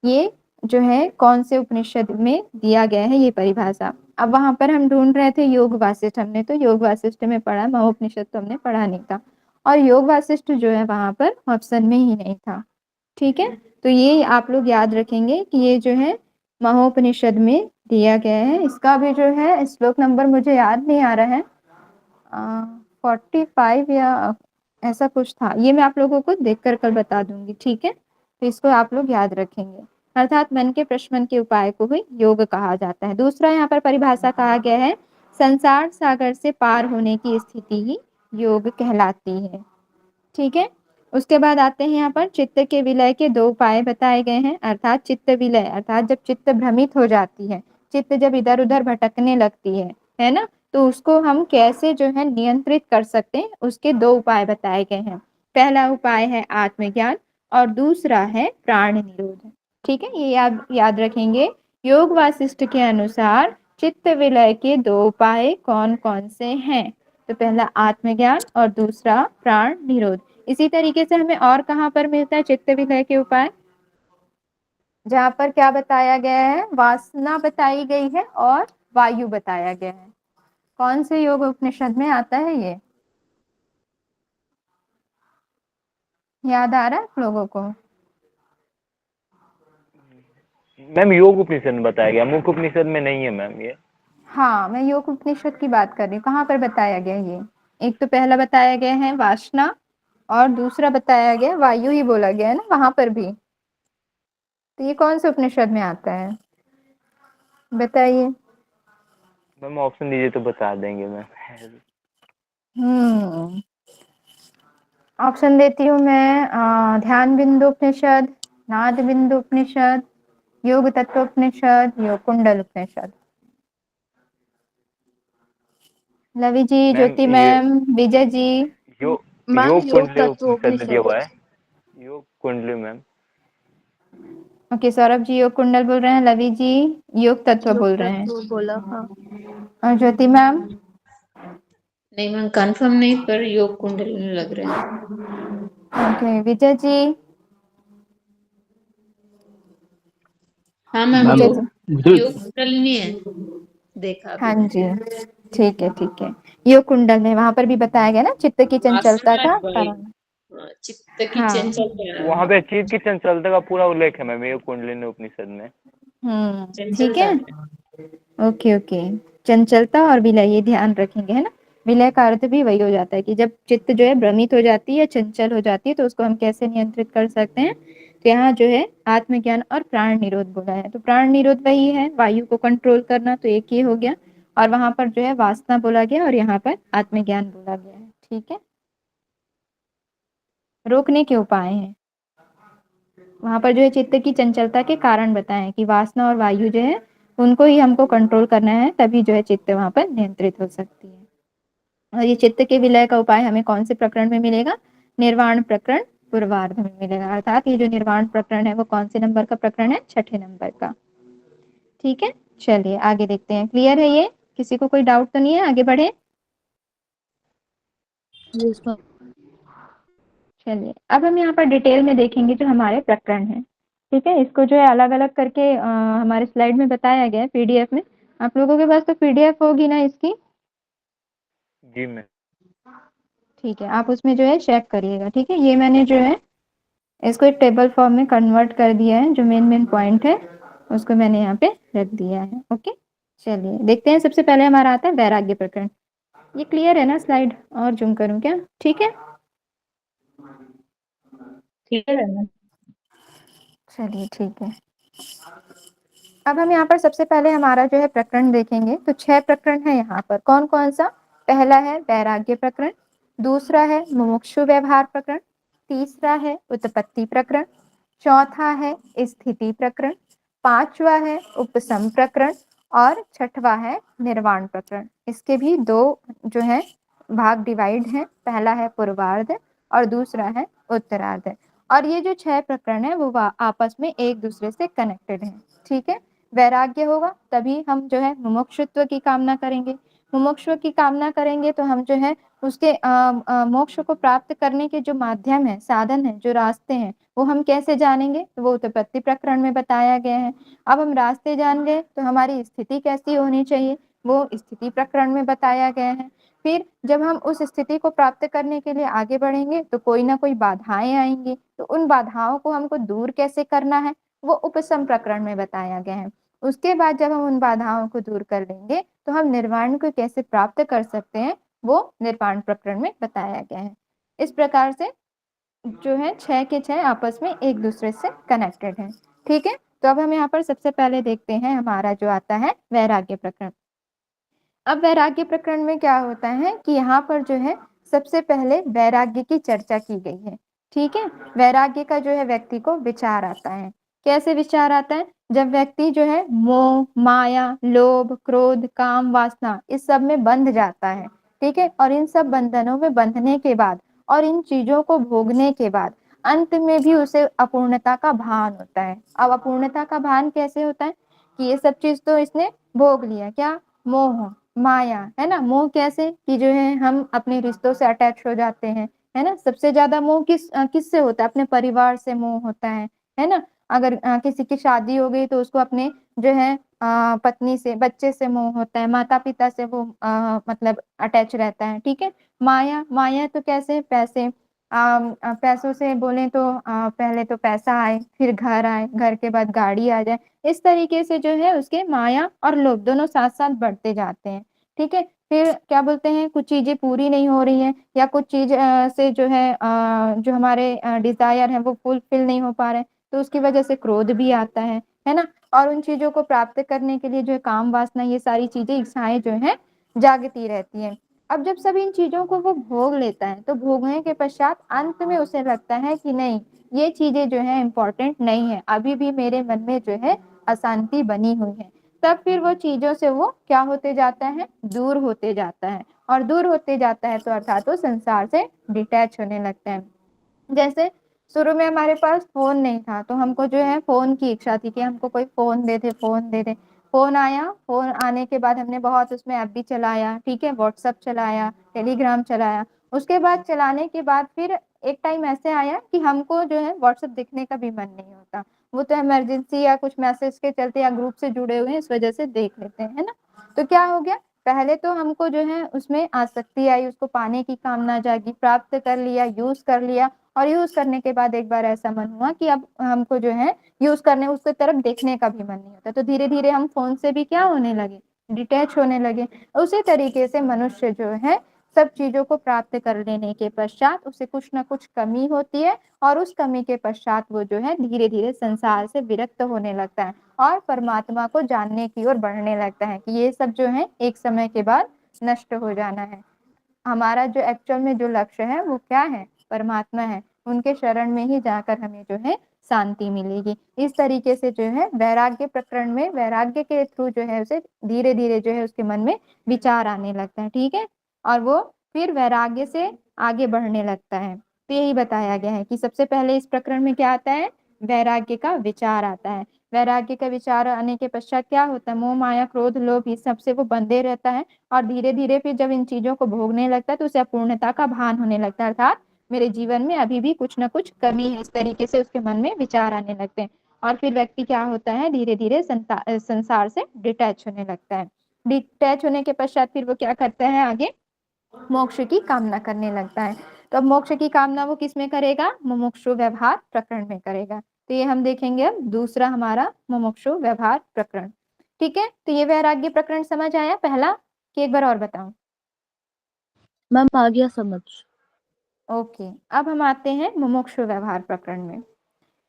ये जो है कौन से उपनिषद में दिया गया है ये परिभाषा। अब वहां पर हम ढूंढ रहे थे योग वासिष्ठ, हमने तो योग वासिष्ठ में पढ़ा, महोपनिषद तो हमने पढ़ा नहीं था, और योग वासिष्ठ जो है वहां पर ऑप्शन में ही नहीं था, ठीक है। तो ये आप लोग याद रखेंगे कि ये जो है महोपनिषद में दिया गया है। इसका भी जो है श्लोक नंबर मुझे याद नहीं आ रहा है, 45 या ऐसा कुछ था, ये मैं आप लोगों को देखकर कल बता दूंगी, ठीक है। तो इसको आप लोग याद रखेंगे, अर्थात मन के प्रशमन के उपाय को ही योग कहा जाता है। दूसरा यहाँ पर परिभाषा कहा गया है संसार सागर से पार होने की स्थिति ही योग कहलाती है, ठीक है। उसके बाद आते हैं यहाँ पर चित्त के विलय के 2 उपाय बताए गए हैं, अर्थात चित्त विलय, अर्थात जब चित्त भ्रमित हो जाती है, चित्त जब इधर उधर भटकने लगती है ना, तो उसको हम कैसे जो है नियंत्रित कर सकते हैं, उसके 2 उपाय बताए गए हैं। पहला उपाय है आत्मज्ञान और दूसरा है प्राण निरोध, ठीक है। ये याद रखेंगे। योग वासिष्ठ के अनुसार चित्त विलय के 2 उपाय कौन कौन से हैं? तो पहला आत्मज्ञान और दूसरा प्राण निरोध। इसी तरीके से हमें और कहाँ पर मिलता है चित्त विलय के उपाय? जहाँ पर क्या बताया गया है? वासना बताई गई है और वायु बताया गया है। कौन से योग उपनिषद में आता है ये? याद आ रहा है आप लोगों को? मैम योग उपनिषद में बताया गया, मुख उपनिषद में नहीं है मैम ये। हाँ, मैं योग उपनिषद की बात कर रही हूँ, कहाँ पर बताया गया ये? एक तो पहला बताया गया है वासना और दूसरा बताया गया वायु, ही बोला गया है ना वहां पर भी। तो ये कौन से उपनिषद में आता है बताइए? मैम ऑप्शन दीजिए तो बता देंगे मैम। हम्म ऑप्शन देती हूँ मैं, ध्यान बिंदु उपनिषद, नाद बिंदु उपनिषद, योग तत्व उपनिषद, योग कुंडल उपनिषद। लवी जी, मैम ज्योति ये मैम, विजय जी। यो मैम योग योग कुंडली उपनिषद में दिया तत्वोपनिषद। हुआ है। योग कुंडली मैम। ओके, सौरभ जी योग कुंडल बोल रहे हैं, लवी जी योग तत्व योग बोल रहे हैं, तत्व बोला, हाँ। और ज्योति मैम। नहीं मैम कंफर्म नहीं, पर योग कुंडली लग रहा है। ओके, विजय जी। हाँ मैम, विजय योग जी, योग कुंडलिनी है, देखा अभी हाँ मैंने। जी, ठीक है ठीक है। योग कुंडल में वहां पर भी बताया गया ना, चित्त की चंचलता वासना का वायु, कारण। चित्त की हाँ, वहाँ चंचलता, पे चीज की चंचलता का पूरा उल्लेख है मैम योग कुंडली उपनिषद में। ठीक है। चंचलता। ओके ओके, चंचलता और विलय ये ध्यान रखेंगे, है ना। विलय का अर्थ भी वही हो जाता है कि जब चित्त जो है भ्रमित हो जाती है, चंचल हो जाती है, तो उसको हम कैसे नियंत्रित कर सकते हैं। तो यहाँ जो है आत्मज्ञान और प्राण निरोध बोला है, तो प्राण निरोध वही है, वायु को कंट्रोल करना, तो एक ही हो गया। और वहां पर जो है वासना बोला गया और यहाँ पर आत्मज्ञान बोला गया है, ठीक है। रोकने के उपाय हैं, वहां पर जो है चित्त की चंचलता के कारण बताएं कि वासना और वायु जो है उनको ही हमको कंट्रोल करना है, तभी जो है चित्त वहां पर नियंत्रित हो सकती है। और ये चित्त के विलय का उपाय हमें कौन से प्रकरण में मिलेगा, निर्वाण प्रकरण पूर्वार्ध में मिलेगा। अर्थात ये जो निर्वाण प्रकरण है वो कौन से नंबर का प्रकरण है, 6ठे नंबर का, ठीक है। चलिए आगे देखते हैं, क्लियर है ये, किसी को कोई डाउट तो नहीं है, आगे बढ़े। Yes, ma'am। चलिए अब हम यहाँ पर डिटेल में देखेंगे जो हमारे प्रकरण हैं, ठीक है। इसको जो है अलग अलग करके हमारे स्लाइड में बताया गया है, पीडीएफ में। आप लोगों के पास तो पीडीएफ होगी ना इसकी, जी मैम। ठीक है, आप उसमें जो है चेक करिएगा, ठीक है। ये मैंने जो है इसको एक टेबल फॉर्म में कन्वर्ट कर दिया है, जो मेन मेन पॉइंट है उसको मैंने यहाँ पे रख दिया है, ओके। चलिए देखते हैं, सबसे पहले हमारा आता है वैराग्य प्रकरण। ये क्लियर है ना स्लाइड, और जूम करूँ क्या, ठीक है। क्लियर है मैम। चलिए ठीक है, अब हम यहाँ पर सबसे पहले हमारा जो है प्रकरण देखेंगे, तो 6 प्रकरण है यहाँ पर, कौन कौन सा। पहला है वैराग्य प्रकरण, दूसरा है मुमुक्षु व्यवहार प्रकरण, तीसरा है उत्पत्ति प्रकरण, चौथा है स्थिति प्रकरण, पांचवा है उपसम प्रकरण, और छठवा है निर्वाण प्रकरण। इसके भी दो जो है भाग डिवाइड है, पहला है पूर्वार्ध और दूसरा है उत्तरार्ध। और ये जो 6 प्रकरण है वो आपस में एक दूसरे से कनेक्टेड है, ठीक है। वैराग्य होगा तभी हम जो है मुमुक्षुत्व की कामना करेंगे, मुमुक्षु की कामना करेंगे तो हम जो है उसके मोक्ष को प्राप्त करने के जो माध्यम है, साधन है, जो रास्ते हैं, वो हम कैसे जानेंगे, तो वो उत्पत्ति प्रकरण में बताया गया है। अब हम रास्ते जान गए तो हमारी स्थिति कैसी होनी चाहिए, वो स्थिति प्रकरण में बताया गया है। फिर जब हम उस स्थिति को प्राप्त करने के लिए आगे बढ़ेंगे तो कोई ना कोई बाधाएं आएंगी, तो उन बाधाओं को हमको दूर कैसे करना है, वो उपसम प्रकरण में बताया गया है। उसके बाद जब हम उन बाधाओं को दूर कर लेंगे तो हम निर्वाण को कैसे प्राप्त कर सकते हैं, वो निर्वाण प्रकरण में बताया गया है। इस प्रकार से जो है 6 के 6 आपस में एक दूसरे से कनेक्टेड है, ठीक है। तो अब हम यहाँ पर सबसे पहले देखते हैं हमारा जो आता है वैराग्य प्रकरण। अब वैराग्य प्रकरण में क्या होता है कि यहाँ पर जो है सबसे पहले वैराग्य की चर्चा की गई है, ठीक है। वैराग्य का जो है व्यक्ति को विचार आता है, कैसे विचार आता है, जब व्यक्ति जो है मोह माया लोभ क्रोध काम वासना इस सब में बंध जाता है, ठीक है। और इन सब बंधनों में बंधने के बाद और इन चीजों को भोगने के बाद अंत में भी उसे अपूर्णता का भान होता है। अब अपूर्णता का भान कैसे होता है कि ये सब चीज तो इसने भोग लिया, क्या, मोह माया, है ना। मोह कैसे कि जो है हम अपने रिश्तों से अटैच हो जाते हैं, है ना। सबसे ज्यादा मोह किससे होता है, अपने परिवार से मोह होता है ना। अगर किसी की शादी हो गई तो उसको अपने जो है पत्नी से बच्चे से मोह होता है, माता पिता से वो मतलब अटैच रहता है, ठीक है। माया, माया तो कैसे, पैसे, पैसों से बोले तो पहले तो पैसा आए, फिर घर आए, घर के बाद गाड़ी आ जाए, इस तरीके से जो है उसके माया और लोभ दोनों साथ साथ बढ़ते जाते हैं, ठीक है। फिर क्या बोलते हैं, कुछ चीजें पूरी नहीं हो रही हैं या कुछ चीज से जो है जो हमारे डिजायर है वो फुलफिल नहीं हो पा रहे हैं, तो उसकी वजह से क्रोध भी आता है ना। और उन चीजों को प्राप्त करने के लिए जो है काम वासना ये सारी चीजें इच्छाएं जो है जागती रहती हैं। अब जब सब इन चीजों को वो भोग लेता है तो भोगने के पश्चात अंत में उसे लगता है कि नहीं, ये चीजें जो है इम्पोर्टेंट नहीं है, अभी भी मेरे मन में जो है अशांति बनी हुई है। तब फिर वो चीजों से वो क्या होते जाता है, दूर होते जाता है। और दूर होते जाता है तो अर्थात वो संसार से डिटैच होने लगता है। जैसे शुरू में हमारे पास फोन नहीं था तो हमको जो है फोन की इच्छा थी कि हमको कोई फोन दे दे, फोन दे दे। फोन आया, फोन आने के बाद हमने बहुत उसमें ऐप भी चलाया, ठीक है, व्हाट्सएप चलाया, टेलीग्राम चलाया। उसके बाद चलाने के बाद फिर एक टाइम ऐसे आया कि हमको जो है व्हाट्सएप देखने का भी मन नहीं होता। वो तो इमरजेंसी या कुछ मैसेज के चलते या ग्रुप से जुड़े हुए हैं इस वजह से देख लेते हैं, है ना। तो क्या हो गया, पहले तो हमको जो है उसमें आसक्ति आई, उसको पाने की कामना जागी, प्राप्त कर लिया, यूज कर लिया। और यूज करने के बाद एक बार ऐसा मन हुआ कि अब हमको जो है यूज करने, उसके तरफ देखने का भी मन नहीं होता। तो धीरे धीरे हम फोन से भी क्या होने लगे, डिटैच होने लगे। उसी तरीके से मनुष्य जो है सब चीजों को प्राप्त कर लेने के पश्चात उसे कुछ ना कुछ कमी होती है और उस कमी के पश्चात वो जो है धीरे धीरे संसार से विरक्त होने लगता है और परमात्मा को जानने की ओर बढ़ने लगता है कि ये सब जो है एक समय के बाद नष्ट हो जाना है। हमारा जो एक्चुअल में जो लक्ष्य है वो क्या है, परमात्मा है। उनके शरण में ही जाकर हमें जो है शांति मिलेगी। इस तरीके से जो है वैराग्य प्रकरण में वैराग्य के थ्रू जो है उसे धीरे धीरे जो है उसके मन में विचार आने लगता है, ठीक है। और वो फिर वैराग्य से आगे बढ़ने लगता है। तो यही बताया गया है कि सबसे पहले इस प्रकरण में क्या आता है, वैराग्य का विचार आता है। वैराग्य का विचार आने के पश्चात क्या होता है, मोह माया क्रोध लोभ इस सबसे वो बंधे रहता है। और धीरे धीरे फिर जब इन चीजों को भोगने लगता है तो उसे अपूर्णता का भान होने लगता है, अर्थात मेरे जीवन में अभी भी कुछ ना कुछ कमी है, इस तरीके से उसके मन में विचार आने लगते हैं। और फिर व्यक्ति क्या होता है, धीरे धीरे संसार से डिटैच होने लगता है। डिटैच होने के पश्चात फिर वो क्या करता है, आगे मोक्ष की कामना करने लगता है। तो अब मोक्ष की कामना वो किस में करेगा, मुमुक्षु व्यवहार प्रकरण में करेगा। तो ये हम देखेंगे अब दूसरा हमारा मुमुक्षु व्यवहार प्रकरण, ठीक है। तो ये वैराग्य प्रकरण समझ आया पहला कि एक बार और बताऊं। मैम आ गया समझ। ओके, अब हम आते हैं मुमुक्षु व्यवहार प्रकरण में।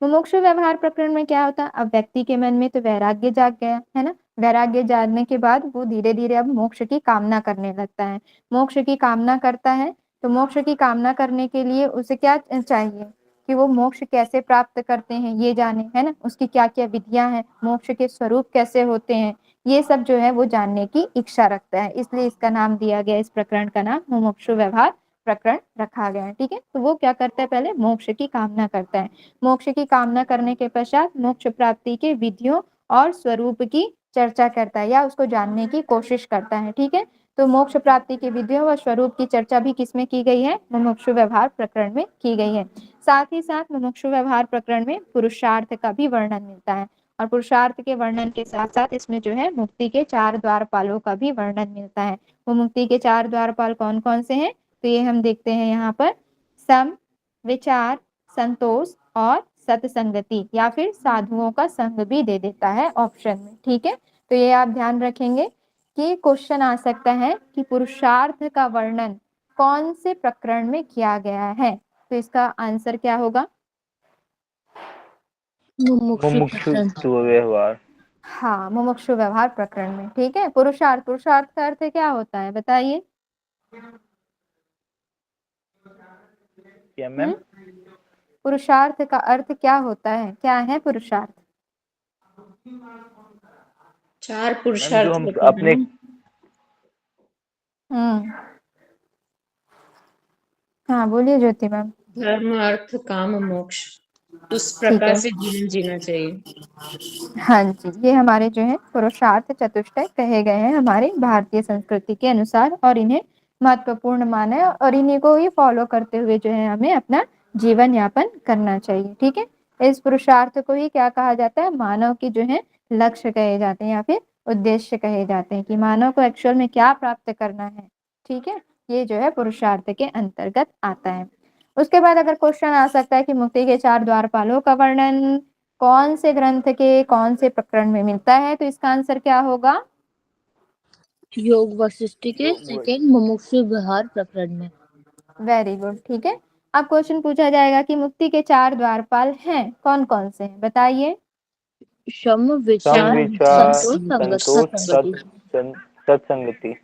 मुमुक्षु व्यवहार प्रकरण में क्या होता है, अब व्यक्ति के मन में तो वैराग्य जाग गया है ना। वैराग्य जागने के बाद वो धीरे धीरे अब मोक्ष की कामना करने लगता है। मोक्ष की कामना करता है तो मोक्ष की कामना करने के लिए उसे क्या चाहिए कि वो मोक्ष कैसे प्राप्त करते हैं ये जाने, है ना। उसकी क्या क्या विधियां हैं, मोक्ष के स्वरूप कैसे होते हैं, ये सब जो है वो जानने की इच्छा रखता है। इसलिए इसका नाम दिया गया, इस प्रकरण का नाम मुमुक्षु व्यवहार प्रकरण रखा गया है, ठीक है। तो वो क्या करता है, पहले मोक्ष की कामना करता है। मोक्ष की कामना करने के पश्चात मोक्ष प्राप्ति के विधियों और स्वरूप की चर्चा करता है या उसको जानने की कोशिश करता है, ठीक है। तो मोक्ष प्राप्ति की विधियों व स्वरूप की चर्चा भी किसमें की गई है, मुमुक्षु व्यवहार प्रकरण में की गई है। साथ ही साथ मुमुक्षु व्यवहार प्रकरण में पुरुषार्थ का भी वर्णन मिलता है। और पुरुषार्थ के वर्णन के साथ साथ इसमें जो है मुक्ति के 4 द्वारपालों का भी वर्णन मिलता है। वो मुक्ति के 4 द्वारपाल कौन कौन से हैं, तो ये हम देखते हैं यहाँ पर, सम, विचार, संतोष और सत्संगति, या फिर साधुओं का संग भी दे देता है ऑप्शन में, ठीक है। तो ये आप ध्यान रखेंगे कि क्वेश्चन आ सकता है कि पुरुषार्थ का वर्णन कौन से प्रकरण में किया गया है। तो इसका आंसर क्या होगा, मुमुक्षु प्रकरण। मुमुक्षु व्यवहार। हाँ, मुमुक्षु व्यवहार प्रकरण में, ठीक है। पुरुषार्थ, पुरुषार्थ का अर्थ क्या होता है बताइए। क्या मैम? पुरुषार्थ का अर्थ क्या होता है, क्या है पुरुषार्थ। 4 मैम जो पुरुषार्थ हम होते हैं अपने ना, हाँ बोलिए ज्योति मैम। धर्म अर्थ काम मोक्ष, उस ठीक प्रकार है, से जीवन जीना चाहिए। हाँ जी, ये हमारे जो है पुरुषार्थ चतुष्टय कहे गए हैं हमारी भारतीय संस्कृति के अनुसार, और इन्हें महत्वपूर्ण माना है और इन्हीं को ही फॉलो करते हुए जो है हमें अपना जीवन यापन करना चाहिए, ठीक है। इस पुरुषार्थ को ही क्या कहा जाता है, मानव की जो है लक्ष्य कहे जाते हैं या फिर उद्देश्य कहे जाते हैं कि मानव को एक्चुअल में क्या प्राप्त करना है, ठीक है। ये जो है पुरुषार्थ के अंतर्गत आता है। उसके बाद अगर क्वेश्चन आ सकता है कि मुक्ति के 4 द्वारपालों का वर्णन कौन से ग्रंथ के कौन से प्रकरण में मिलता है, तो इसका आंसर क्या होगा, योग वशिष्ठ के सेकेंड मुमुक्षु व्यवहार प्रकरण में। वेरी गुड, ठीक है। अब क्वेश्चन पूछा जाएगा कि मुक्ति के 4 द्वारपाल हैं कौन कौन से हैं बताइए। शम, सम, विचार, विचार, विचार, संतोष, संगति, संतोष, सत्संगति। सत्संगति।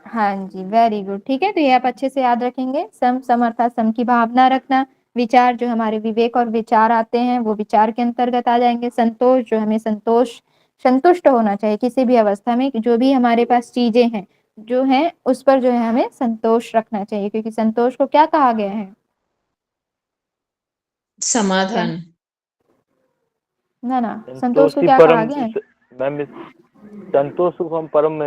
हाँ जी, वेरी गुड। ठीक है, तो ये आप अच्छे से याद रखेंगे। सम अर्थात सम की भावना रखना। विचार, जो हमारे विवेक और विचार आते हैं वो विचार के अंतर्गत आ जाएंगे। संतोष, जो हमें संतुष्ट होना चाहिए किसी भी अवस्था में, कि जो भी हमारे पास चीजें हैं जो हैं उस पर जो है हमें संतोष रखना चाहिए, क्योंकि संतोष को क्या कहा गया है? क्या? समाधान। ना संतोष को संतोषी क्या कहा परम गया है? मैम, संतोष सुखम परम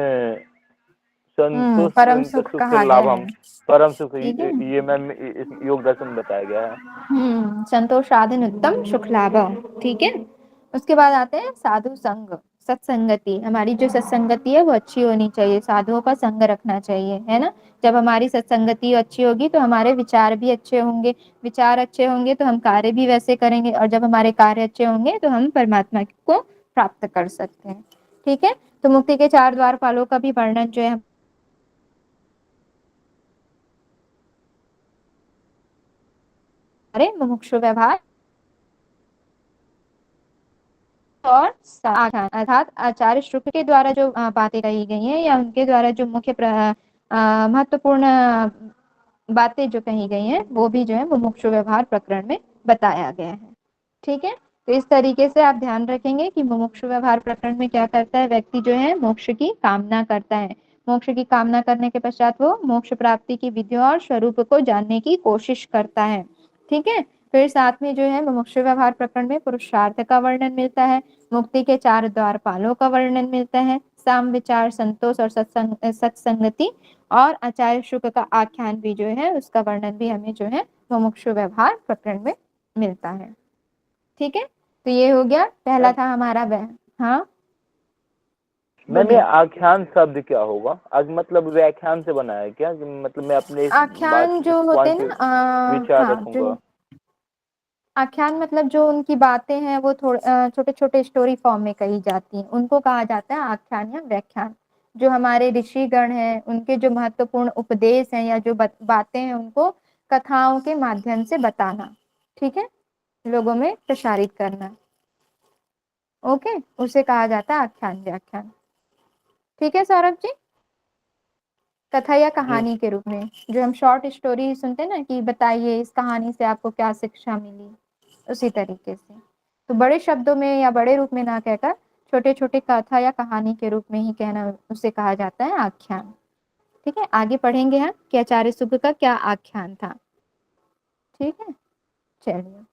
परम सुख सुख कहा गया है। लाभम, परम सुख, ठीक है। ये मैम इस योग दर्शन में बताया गया है। संतोष साधन उत्तम सुख लाभ। ठीक है। उसके बाद आते हैं साधु संग, सत्संगति। हमारी जो सत्संगति है वो अच्छी होनी चाहिए, साधुओं का संग रखना चाहिए, है ना। जब हमारी सत्संगति अच्छी होगी तो हमारे विचार भी अच्छे होंगे, विचार अच्छे होंगे तो हम कार्य भी वैसे करेंगे, और जब हमारे कार्य अच्छे होंगे तो हम परमात्मा को प्राप्त कर सकते हैं। ठीक है। तो मुक्ति के 4 द्वारपालों का भी वर्णन जो है हमारे मुमुक्षु व्यवहार और आख्यान, अर्थात आचार्य शुक्ल के द्वारा जो बातें कही गई हैं, या उनके द्वारा जो मुख्य महत्वपूर्ण बातें जो कही गई हैं वो भी जो है मुमुक्षु व्यवहार प्रकरण में बताया गया है। ठीक है। तो इस तरीके से आप ध्यान रखेंगे कि मुमुक्षु व्यवहार प्रकरण में क्या करता है, व्यक्ति जो है मोक्ष की कामना करता है। मोक्ष की कामना करने के पश्चात वो मोक्ष प्राप्ति की विधियों और स्वरूप को जानने की कोशिश करता है। ठीक है। फिर साथ में जो है मुमुक्षु व्यवहार प्रकरण में पुरुषार्थ का वर्णन मिलता है, मुक्ति के 4 द्वारपालों का वर्णन मिलता है, साम विचार, संतोष और सत्संगति, और आचार्य शुक्ल का आख्यान भी जो है उसका वर्णन भी हमें जो है मुमुक्षु व्यवहार प्रकरण में मिलता है। ठीक है। तो ये हो गया, पहला था हमारा हाँ मैम, ये बोलिए। आख्यान शब्द क्या होगा? मतलब व्याख्यान से बना है क्या? कि मतलब मैं अपने इस बात, आख्यान इस जो होते पॉइंट हैं पे ना, विचार हाँ, रखूंगा। जो आख्यान मतलब जो उनकी बातें हैं वो थोड़े छोटे छोटे स्टोरी फॉर्म में कही जाती हैं, उनको कहा जाता है आख्यान या व्याख्यान। जो हमारे ऋषिगण हैं उनके जो महत्वपूर्ण उपदेश हैं या जो बातें हैं उनको कथाओं के माध्यम से बताना, ठीक है, लोगों में प्रसारित करना। ओके, उसे कहा जाता है आख्यान व्याख्यान। ठीक है सौरभ जी। कथा या जी। कहानी के रूप में जो हम शॉर्ट स्टोरी सुनते हैं ना, कि बताइए इस कहानी से आपको क्या शिक्षा मिली, उसी तरीके से। तो बड़े शब्दों में या बड़े रूप में ना कहकर छोटे छोटे कथा या कहानी के रूप में ही कहना, उसे कहा जाता है आख्यान। ठीक है। आगे पढ़ेंगे हम कि आचार्य शुक्ल का क्या आख्यान था। ठीक है, चलिए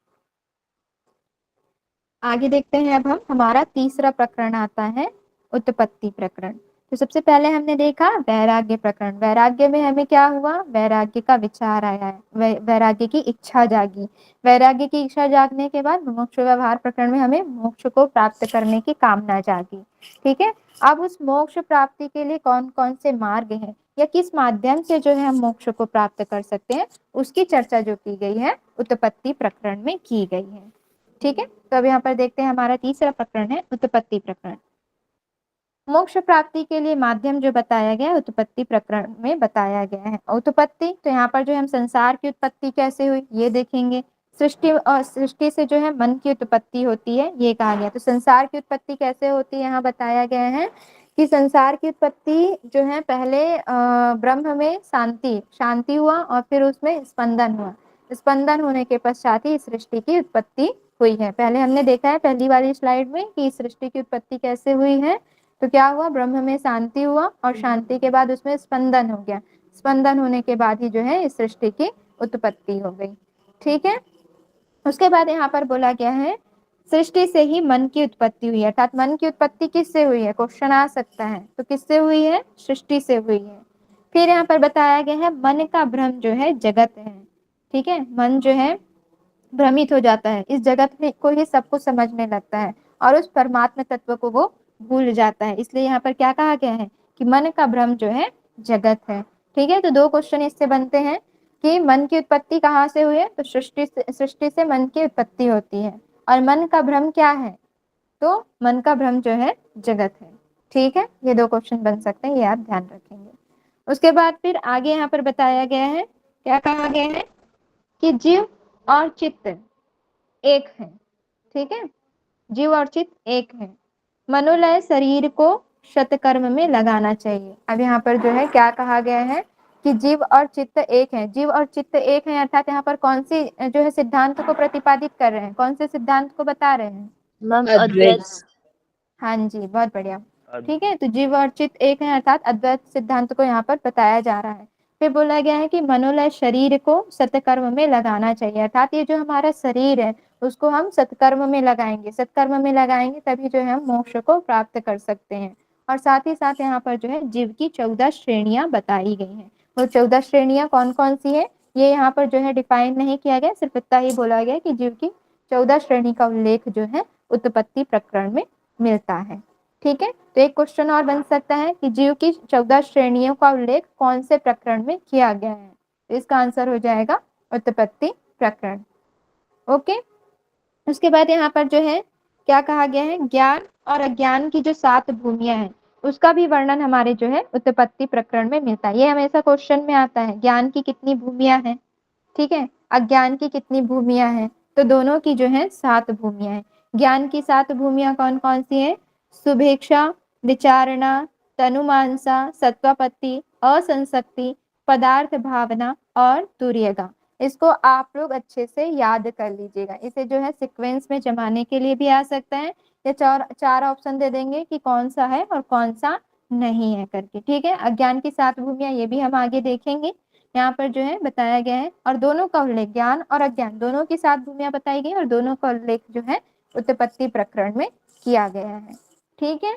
आगे देखते हैं। अब हम, हमारा तीसरा प्रकरण आता है उत्पत्ति प्रकरण। तो सबसे पहले हमने देखा वैराग्य प्रकरण। वैराग्य में हमें क्या हुआ, वैराग्य का विचार आया है, वैराग्य की इच्छा जागी। वैराग्य की इच्छा जागने के बाद मोक्ष व्यवहार प्रकरण में हमें मोक्ष को प्राप्त करने की कामना जागी। ठीक है। अब उस मोक्ष प्राप्ति के लिए कौन कौन से मार्ग हैं, या किस माध्यम से जो है हम मोक्ष को प्राप्त कर सकते हैं, उसकी चर्चा जो की गई है उत्पत्ति प्रकरण में की गई है। ठीक है। तो अब यहाँ पर देखते हैं, हमारा तीसरा प्रकरण है उत्पत्ति प्रकरण। मोक्ष प्राप्ति के लिए माध्यम जो बताया गया है उत्पत्ति प्रकरण में बताया गया है। उत्पत्ति, तो यहाँ पर जो हम संसार की उत्पत्ति कैसे हुई ये देखेंगे। सृष्टि, और सृष्टि से जो है मन की उत्पत्ति होती है ये कहा गया। तो संसार की उत्पत्ति कैसे होती है यहाँ बताया गया है कि संसार की उत्पत्ति जो है पहले ब्रह्म में शांति हुआ, और फिर उसमें स्पंदन हुआ। स्पंदन होने के पश्चात ही सृष्टि की उत्पत्ति हुई है। पहले हमने देखा है पहली वाली स्लाइड में कि सृष्टि की उत्पत्ति कैसे हुई है। तो क्या हुआ, ब्रह्म में शांति हुआ, और शांति के बाद उसमें स्पंदन हो गया। स्पंदन होने के बाद ही जो है इस सृष्टि की उत्पत्ति हो गई। ठीक है। उसके बाद यहाँ पर बोला गया है सृष्टि से ही मन की उत्पत्ति हुई है। अर्थात मन की उत्पत्ति किससे हुई है, क्वेश्चन आ सकता है, तो किससे हुई है, सृष्टि से हुई है। फिर यहाँ पर बताया गया है मन का भ्रम जो है जगत है। ठीक है। मन जो है भ्रमित हो जाता है, इस जगत में को ही सब कुछ समझने लगता है, और उस परमात्मा तत्व को वो भूल जाता है। इसलिए यहाँ पर क्या कहा गया है कि मन का भ्रम जो है जगत है। ठीक है। तो 2 क्वेश्चन इससे बनते हैं कि मन की उत्पत्ति कहाँ से हुई है, तो सृष्टि से मन की उत्पत्ति होती है, और मन का भ्रम क्या है, तो मन का भ्रम जो है जगत है। ठीक है। ये 2 क्वेश्चन बन सकते हैं, ये आप ध्यान रखेंगे। उसके बाद फिर आगे यहाँ पर बताया गया है, क्या कहा गया है कि जीव और चित्त एक है। ठीक है। जीव और चित्त एक है। मनोलय शरीर को सत्कर्म में लगाना चाहिए। अब यहाँ पर जो है क्या कहा गया है कि जीव और चित्त एक है। जीव और चित्त एक है अर्थात यहाँ पर कौन सी जो है सिद्धांत को प्रतिपादित कर रहे हैं, कौन से सिद्धांत को बता रहे हैं? मैम अद्वैत। हाँ जी, बहुत बढ़िया। अद- ठीक है, तो जीव और चित्त एक है अर्थात अद्वैत सिद्धांत को यहाँ पर बताया जा रहा है। फिर बोला गया है कि मनोलय शरीर को सत्कर्म में लगाना चाहिए, अर्थात ये जो हमारा शरीर है उसको हम सत्कर्म में लगाएंगे, सत्कर्म में लगाएंगे तभी जो है हम मोक्ष को प्राप्त कर सकते हैं। और साथ ही साथ यहाँ पर जो है जीव की 14 श्रेणियां बताई गई हैं। वो 14 श्रेणियां कौन कौन सी है ये यहाँ पर जो है डिफाइन नहीं किया गया, सिर्फ इतना ही बोला गया कि जीव की 14 श्रेणी का उल्लेख जो है उत्पत्ति प्रकरण में मिलता है। ठीक है, तो एक क्वेश्चन और बन सकता है कि जीव की 14 श्रेणियों का उल्लेख कौन से प्रकरण में किया गया है? तो इसका आंसर हो जाएगा उत्पत्ति प्रकरण। ओके, उसके बाद यहाँ पर जो है क्या कहा गया है, ज्ञान और अज्ञान की जो 7 भूमियां हैं उसका भी वर्णन हमारे जो है उत्पत्ति प्रकरण में मिलता है। ये हमेशा क्वेश्चन में आता है, ज्ञान की कितनी भूमियां हैं, ठीक है, अज्ञान की कितनी भूमियां हैं? तो दोनों की जो है 7 भूमियां हैं। ज्ञान की 7 भूमियां कौन कौन सी हैं? शुभेच्छा, विचारणा, तनुमानसा, सत्वापत्ति, असंशक्ति, पदार्थ भावना और तुर्यगा। इसको आप लोग अच्छे से याद कर लीजिएगा। इसे जो है सीक्वेंस में जमाने के लिए भी आ सकता है, या चार ऑप्शन दे देंगे कि कौन सा है और कौन सा नहीं है करके। ठीक है, अज्ञान की 7 भूमियां ये भी हम आगे देखेंगे। यहाँ पर जो है बताया गया है, और दोनों का उल्लेख, ज्ञान और अज्ञान दोनों की 7 भूमियां बताई गई और दोनों का उल्लेख जो है उत्पत्ति प्रकरण में किया गया है। ठीक है,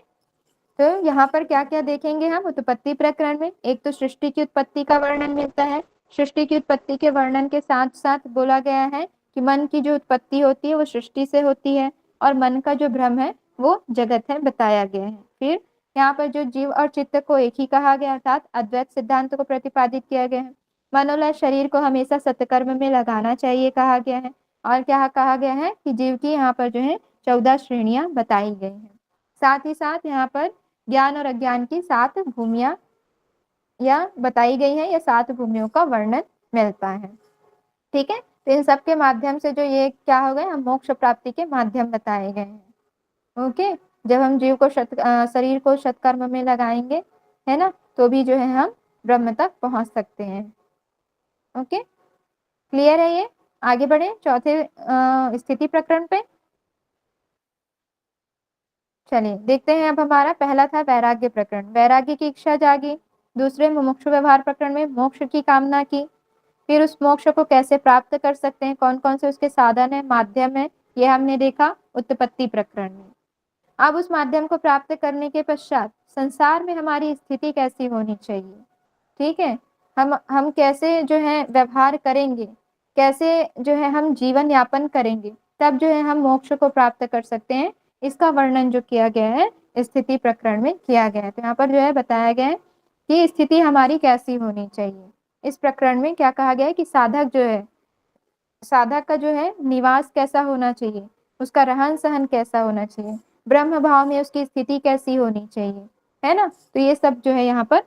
तो यहाँ पर क्या क्या देखेंगे हम उत्पत्ति प्रकरण में? एक तो सृष्टि की उत्पत्ति का वर्णन मिलता है। सृष्टि की उत्पत्ति के वर्णन के साथ साथ बोला गया है कि मन की जो उत्पत्ति होती है वो सृष्टि से होती है, और मन का जो भ्रम है वो जगत है, बताया गया है। फिर यहाँ पर जो जीव और चित्त को एक ही कहा गया अर्थात अद्वैत सिद्धांत को प्रतिपादित किया गया है। मनोलय शरीर को हमेशा सत्कर्म में लगाना चाहिए कहा गया है। और क्या कहा गया है कि जीव की यहाँ पर जो है 14 श्रेणियां बताई गई हैं। साथ ही साथ यहाँ पर ज्ञान और अज्ञान की 7 भूमियां या बताई गई है, या 7 भूमियों का वर्णन मिलता है। ठीक है, तो इन सब के माध्यम से जो ये क्या हो गए, हम मोक्ष प्राप्ति के माध्यम बताए गए हैं। ओके, जब हम जीव को शरीर को सत्कर्म में लगाएंगे, है ना, तो भी जो है हम ब्रह्म तक पहुंच सकते हैं। ओके, क्लियर है ये? आगे बढ़े चौथे स्थिति प्रकरण पे। चलिए देखते हैं, अब हमारा पहला था वैराग्य प्रकरण, वैराग्य की इच्छा जागी। दूसरे मुमुक्षु व्यवहार प्रकरण में मोक्ष की कामना की। फिर उस मोक्ष को कैसे प्राप्त कर सकते हैं, कौन कौन से उसके साधन है, माध्यम है, ये हमने देखा उत्पत्ति प्रकरण में। अब उस माध्यम को प्राप्त करने के पश्चात संसार में हमारी स्थिति कैसी होनी चाहिए, ठीक है, हम कैसे जो है व्यवहार करेंगे, कैसे जो है हम जीवन यापन करेंगे, तब जो है हम मोक्ष को प्राप्त कर सकते हैं। इसका वर्णन जो किया गया है स्थिति प्रकरण में किया गया है। तो यहाँ पर जो है बताया गया है कि स्थिति हमारी कैसी होनी चाहिए। इस प्रकरण में क्या कहा गया है कि साधक जो है, साधक का जो है निवास कैसा होना चाहिए, उसका रहन सहन कैसा होना चाहिए, ब्रह्म भाव में उसकी स्थिति कैसी होनी चाहिए, है ना। तो ये सब जो है यहाँ पर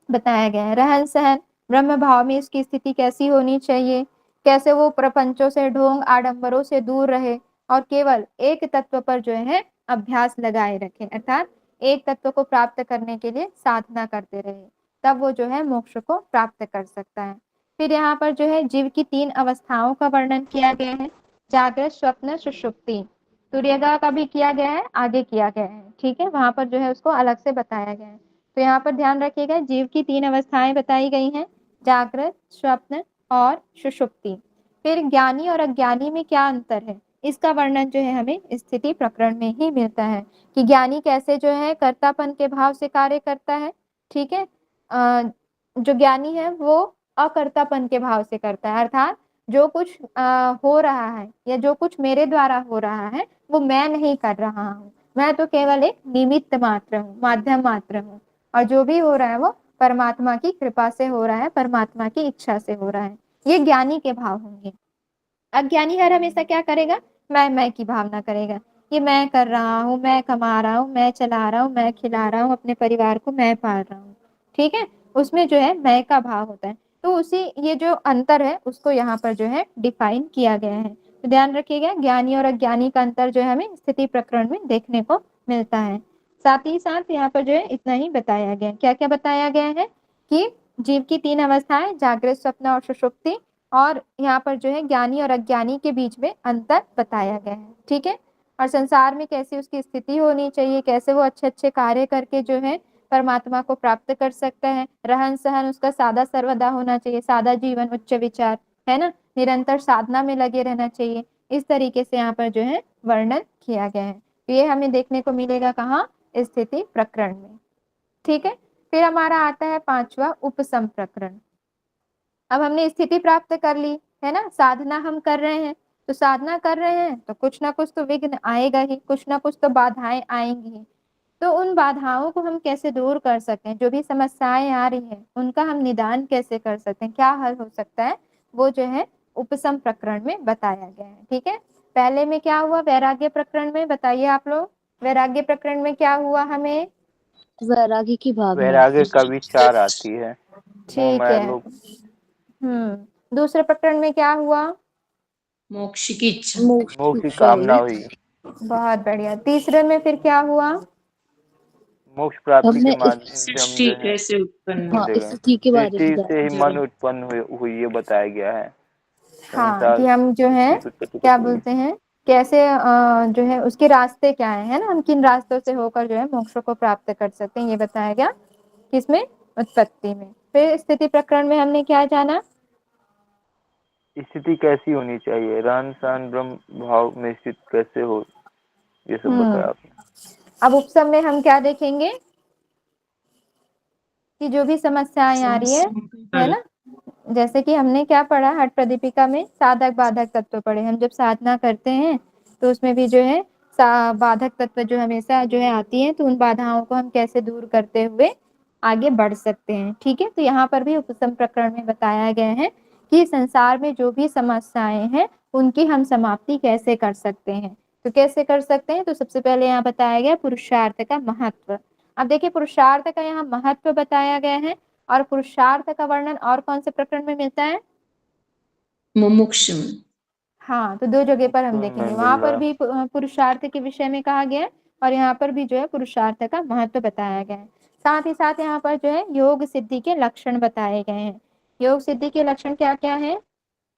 बताया गया है। रहन सहन, ब्रह्म भाव में इसकी स्थिति कैसी होनी चाहिए, कैसे वो प्रपंचों से, ढोंग आडंबरों से दूर रहे और केवल एक तत्व पर जो है अभ्यास लगाए रखे, अर्थात एक तत्व को प्राप्त करने के लिए साधना करते रहे, तब वो जो है मोक्ष को प्राप्त कर सकता है। फिर यहाँ पर जो है जीव की 3 अवस्थाओं का वर्णन किया गया है, जागृत, स्वप्न, सुषुप्ति। तुर्यगा का भी किया गया है, आगे किया गया है, ठीक है, वहां पर जो है उसको अलग से बताया गया है। तो यहाँ पर ध्यान रखिएगा, जीव की 3 अवस्थाएं बताई गई हैं, जागृत, स्वप्न और सुषुप्ति। फिर ज्ञानी और अज्ञानी में क्या अंतर है, इसका वर्णन जो है हमें स्थिति प्रकरण में ही मिलता है कि ज्ञानी कैसे जो है कर्तापन के भाव से कार्य करता है, ठीक है, जो ज्ञानी है वो अकर्तापन के भाव से करता है, अर्थात जो कुछ हो रहा है या जो कुछ मेरे द्वारा हो रहा है वो मैं नहीं कर रहा हूँ, मैं तो केवल एक निमित्त मात्र हूँ, माध्यम मात्र हूँ, और जो भी हो रहा है वो परमात्मा की कृपा से हो रहा है, परमात्मा की इच्छा से हो रहा है। ये ज्ञानी के भाव होंगे। अज्ञानी हर हमेशा क्या करेगा, मैं की भावना करेगा, ये मैं कर रहा हूँ, मैं कमा रहा हूँ, मैं चला रहा हूँ, मैं खिला रहा हूँ, अपने परिवार को मैं पाल रहा हूँ, ठीक है, उसमें जो है मैं का भाव होता है। तो उसी ये जो अंतर है उसको यहाँ पर जो है डिफाइन किया गया है। तो ध्यान रखिएगा, ज्ञानी और अज्ञानी का अंतर जो है हमें स्थिति प्रकरण में देखने को मिलता है। साथ ही साथ यहाँ पर जो है इतना ही बताया गया है। क्या क्या बताया गया है कि जीव की 3 अवस्थाएं, जागृत, स्वप्न और सुषुप्ति, और यहाँ पर जो है ज्ञानी और अज्ञानी के बीच में अंतर बताया गया है। ठीक है, और संसार में कैसी उसकी स्थिति होनी चाहिए, कैसे वो अच्छे अच्छे कार्य करके जो है परमात्मा को प्राप्त कर सकता है। रहन सहन उसका सादा सर्वदा होना चाहिए, सादा जीवन, उच्च विचार, है ना, निरंतर साधना में लगे रहना चाहिए। इस तरीके से यहाँ पर जो है वर्णन किया गया है। तो ये हमें देखने को मिलेगा कहाँ, स्थिति प्रकरण में। ठीक है, फिर हमारा आता है 5वां उपसम प्रकरण। अब हमने स्थिति प्राप्त कर ली है ना, साधना हम कर रहे हैं, तो साधना कर रहे हैं तो कुछ ना कुछ तो विघ्न आएगा ही, कुछ ना कुछ तो बाधाएं आएंगी ही। तो उन बाधाओं को हम कैसे दूर कर सकते हैं, जो भी समस्याएं आ रही हैं उनका हम निदान कैसे कर सकते हैं, क्या हल हो सकता है, वो जो है उपसम प्रकरण में बताया गया है। ठीक है, पहले में क्या हुआ, वैराग्य प्रकरण में, बताइए आप लोग, वैराग्य प्रकरण में क्या हुआ हमें। वैराग्य की भावना। वैराग्य का विचार आती है, मोह ठीक माया है। लोग। दूसरे प्रकरण में क्या हुआ, मोक्ष की इच्छा। मोक्ष की मोक्ष की इच्छा कामना हुई। हुई। बहुत बढ़िया। तीसरे में फिर क्या हुआ, मोक्ष प्राप्ति के हमने इस माध्यम सृष्टि जो है कैसे उत्पन्न हो हाँ हुई। जाएगा। स्थिति के बारे में सृष्टि से ही मन जरूर। उत्पन्न हुई, ये बताया गया है। हाँ, संसार कि हम जो है सृष्टि की उत्पत्ति क्या कैसे हुई। बोलते हैं, कैसे जो है उसके रास्ते क्या है ना, हम किन रास्तों से होकर जो है मोक्ष को प्राप्त कर सकते हैं, ये बताया गया किसमें, उत्पत्ति में। फिर स्थिति प्रकरण में हमने क्या जाना, स्थिति कैसी होनी चाहिए, रहन सहन ब्रह्म भाव में स्थित कैसे हो, ये सब बताया आपने। अब उपसम में हम क्या देखेंगे कि जो भी समस्याएं आ रही समस्याओं का है हल। ना, जैसे कि हमने क्या पढ़ा हठ प्रदीपिका में, साधक बाधक तत्व पढ़े। हम जब साधना करते हैं तो उसमें भी जो है बाधक तत्व जो हमेशा जो है आती है, तो उन बाधाओं को हम कैसे दूर करते हुए आगे बढ़ सकते हैं। ठीक है, तो यहाँ पर भी उपसम प्रकरण में बताया गया है कि संसार में जो भी समस्याएं हैं उनकी हम समाप्ति कैसे कर सकते हैं। तो कैसे कर सकते हैं, तो सबसे पहले यहाँ बताया गया पुरुषार्थ का महत्व। अब देखिए, पुरुषार्थ का यहाँ महत्व बताया गया है, और पुरुषार्थ का वर्णन और कौन से प्रकरण में मिलता है, मुमुक्षु में। हाँ, तो 2 जगह पर हम तो मैं देखेंगे, मिल वहां पर रहा। भी पुरुषार्थ के विषय में कहा गया है, और यहाँ पर भी जो है पुरुषार्थ का महत्व बताया गया है। साथ ही साथ यहाँ पर जो है योग सिद्धि के लक्षण बताए गए हैं। योग सिद्धि के लक्षण क्या क्या है,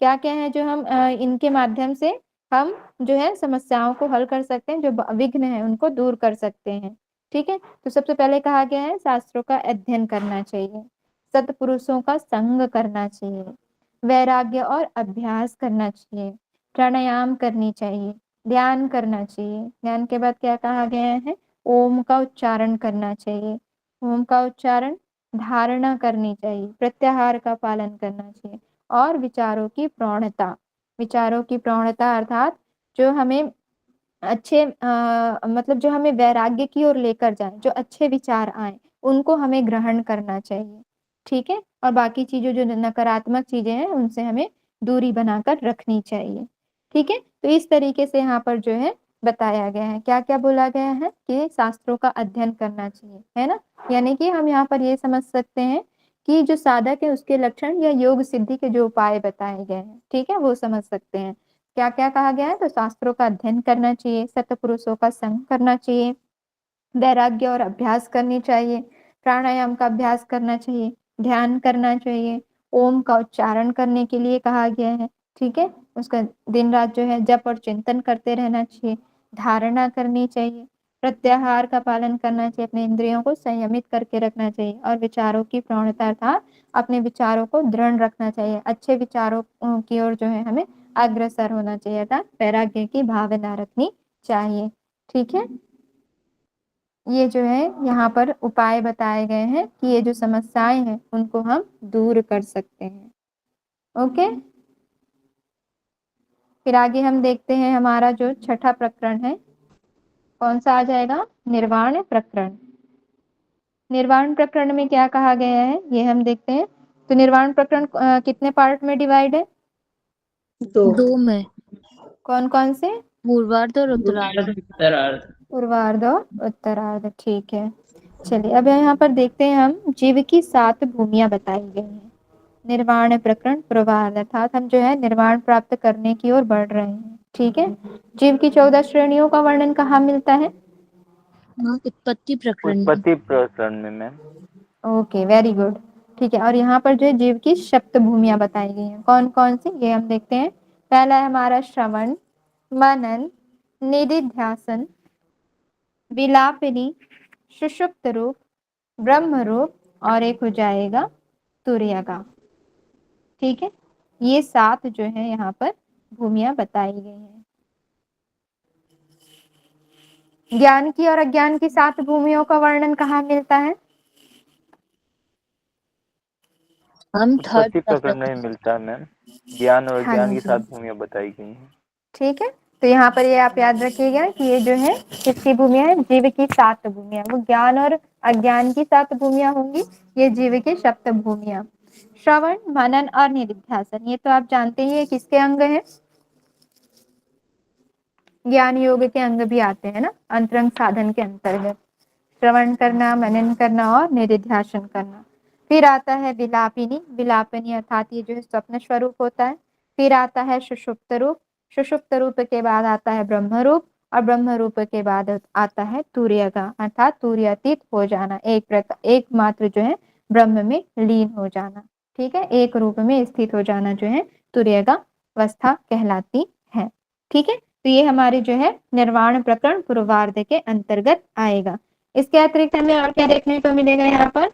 क्या क्या है जो हम इनके माध्यम से हम जो है समस्याओं को हल कर सकते हैं, जो विघ्न है उनको दूर कर सकते हैं। ठीक है, तो सबसे पहले कहा गया है शास्त्रों का अध्ययन करना चाहिए, सत्पुरुषों का संग करना चाहिए, वैराग्य और अभ्यास करना चाहिए, प्राणायाम करनी चाहिए, ध्यान करना चाहिए। ध्यान के बाद क्या कहा गया है, ओम का उच्चारण करना चाहिए, ओम का उच्चारण, धारणा करनी चाहिए, प्रत्याहार का पालन करना चाहिए, और विचारों की प्रौढ़ता। विचारों की प्रौढ़ता अर्थात जो हमें अच्छे मतलब जो हमें वैराग्य की ओर लेकर जाए, जो अच्छे विचार आए उनको हमें ग्रहण करना चाहिए। ठीक है, और बाकी चीजों जो नकारात्मक चीजें हैं उनसे हमें दूरी बनाकर रखनी चाहिए। ठीक है, तो इस तरीके से यहाँ पर जो है बताया गया है, क्या क्या बोला गया है कि शास्त्रों का अध्ययन करना चाहिए, है ना। यानी कि हम यहाँ पर ये समझ सकते हैं कि जो साधक है उसके लक्षण या योग सिद्धि के जो उपाय बताए गए हैं, ठीक है, वो समझ सकते हैं। क्या क्या कहा गया है, तो शास्त्रों का अध्ययन करना चाहिए, सत्पुरुषों का संग करना चाहिए, वैराग्य और अभ्यास करनी चाहिए, प्राणायाम का अभ्यास करना चाहिए, ध्यान करना चाहिए, ओम का उच्चारण करने के लिए कहा गया है। ठीक है, उसका दिन रात जो है जप और चिंतन करते रहना चाहिए, धारणा करनी चाहिए, प्रत्याहार का पालन करना चाहिए, अपने इंद्रियों को संयमित करके रखना चाहिए, और विचारों की प्रवणता अर्थात अपने विचारों को दृढ़ रखना चाहिए, अच्छे विचारों की ओर जो है हमें अग्रसर होना चाहिए, अर्थात वैराग्य की भावना रखनी चाहिए। ठीक है, ये जो है यहाँ पर उपाय बताए गए हैं कि ये जो समस्याएं हैं उनको हम दूर कर सकते हैं। ओके, फिर आगे हम देखते हैं हमारा जो छठा प्रकरण है, कौन सा आ जाएगा, निर्वाण प्रकरण। निर्वाण प्रकरण में क्या कहा गया है ये हम देखते हैं। तो निर्वाण प्रकरण कितने पार्ट में डिवाइड है, दो। 2 में, कौन कौन से, पूर्वार्ध और उत्तरार्ध। पूर्वार्ध, उत्तरार्ध। पूर्वार्ध और उत्तरार्ध। ठीक है, चलिए अब यहाँ पर देखते हैं हम जीव की 7 भूमियां बताई गई हैं। निर्वाण प्रकरण पूर्वार्ध, अर्थात हम जो है निर्वाण प्राप्त करने की ओर बढ़ रहे हैं। ठीक है, जीव की 14 श्रेणियों का वर्णन कहाँ मिलता है, उत्पत्ति प्रकरण में। उत्पत्ति प्रकरण में मैम। Okay, very good. ठीक है, और यहाँ पर जो है जीव की सप्त भूमियां बताई गई हैं। कौन कौन सी, ये हम देखते हैं। पहला है हमारा श्रवण, मनन, निधिध्यासन, विलापिनी, सुषुप्त रूप, ब्रह्म रूप, और एक हो जाएगा तुर्यगा। ठीक है, ये 7 जो है यहाँ पर भूमियां बताई गई हैं। ज्ञान की और अज्ञान की 7 भूमियों का वर्णन कहाँ मिलता है? हम थर्ड उत्पत्ति प्रकरण में मिलता है मैम। ज्ञान और हाँ अज्ञान की जी, 7 भूमियां बताई गई हैं। ठीक है। तो यहाँ पर ये आप याद रखिएगा कि ये जो है किसकी भूमिया है? जीव की 7 भूमिया। वो ज्ञान और अज्ञान की 7 भूमिया होंगी, ये जीव की सप्त भूमिया। श्रवण, मनन और निधिध्यासन, ये तो आप जानते ही है किसके अंग है? ज्ञान योग के अंग भी आते हैं ना, अंतरंग साधन के अंतर्गत। श्रवण करना, मनन करना और निधिध्यासन करना। फिर आता है विलापिनी। विलापिनी अर्थात ये जो है स्वप्न स्वरूप होता है। फिर आता है सुषुप्त रूप। सुषुप्त रूप के बाद आता है ब्रह्म रूप, और ब्रह्म रूप के बाद आता है तुर्यगा, अर्थात तुर्यातीत हो जाना, एकमात्र जो है ब्रह्म में लीन हो जाना। ठीक है, एक रूप में स्थित हो जाना जो है तुर्यगा अवस्था कहलाती है। ठीक है, तो ये हमारे जो है निर्वाण प्रकरण पूर्वार्ध के अंतर्गत आएगा। इसके अतिरिक्त हमें और क्या देखने को मिलेगा? यहाँ पर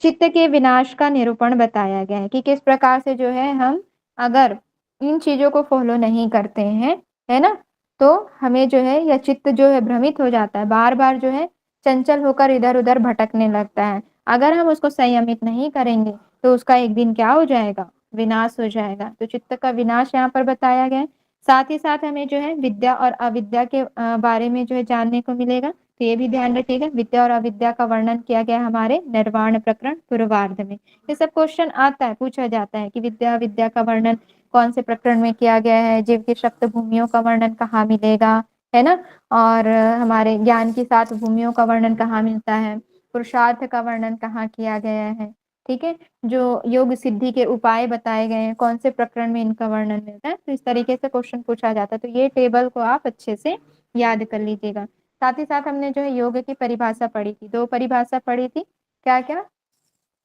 चित्त के विनाश का निरूपण बताया गया है कि किस प्रकार से जो है हम अगर इन चीजों को फॉलो नहीं करते हैं, है ना, तो हमें जो है यह चित्त जो है भ्रमित हो जाता है, बार बार जो है चंचल होकर इधर उधर भटकने लगता है। अगर हम उसको संयमित नहीं करेंगे तो उसका एक दिन क्या हो जाएगा? विनाश हो जाएगा। तो चित्त का विनाश यहाँ पर बताया गया है। साथ ही साथ हमें जो है विद्या और अविद्या के बारे में जो है जानने को मिलेगा। तो ये भी ध्यान रखिएगा, विद्या और अविद्या का वर्णन किया गया हमारे निर्वाण प्रकरण पूर्वार्ध में। ये सब क्वेश्चन आता है, पूछा जाता है कि विद्या विद्या का वर्णन कौन से प्रकरण में किया गया है, जीव की सप्त भूमियों का वर्णन कहाँ मिलेगा, है ना, और हमारे ज्ञान की 7 भूमियों का वर्णन कहाँ मिलता है, पुरुषार्थ का वर्णन कहाँ किया गया है। ठीक है, जो योग सिद्धि के उपाय बताए गए हैं कौन से प्रकरण में इनका वर्णन मिलता है। तो इस तरीके से क्वेश्चन पूछा जाता है। तो ये टेबल को आप अच्छे से याद कर लीजिएगा। साथ ही साथ हमने जो है योग की परिभाषा पढ़ी थी, 2 परिभाषा पढ़ी थी। क्या क्या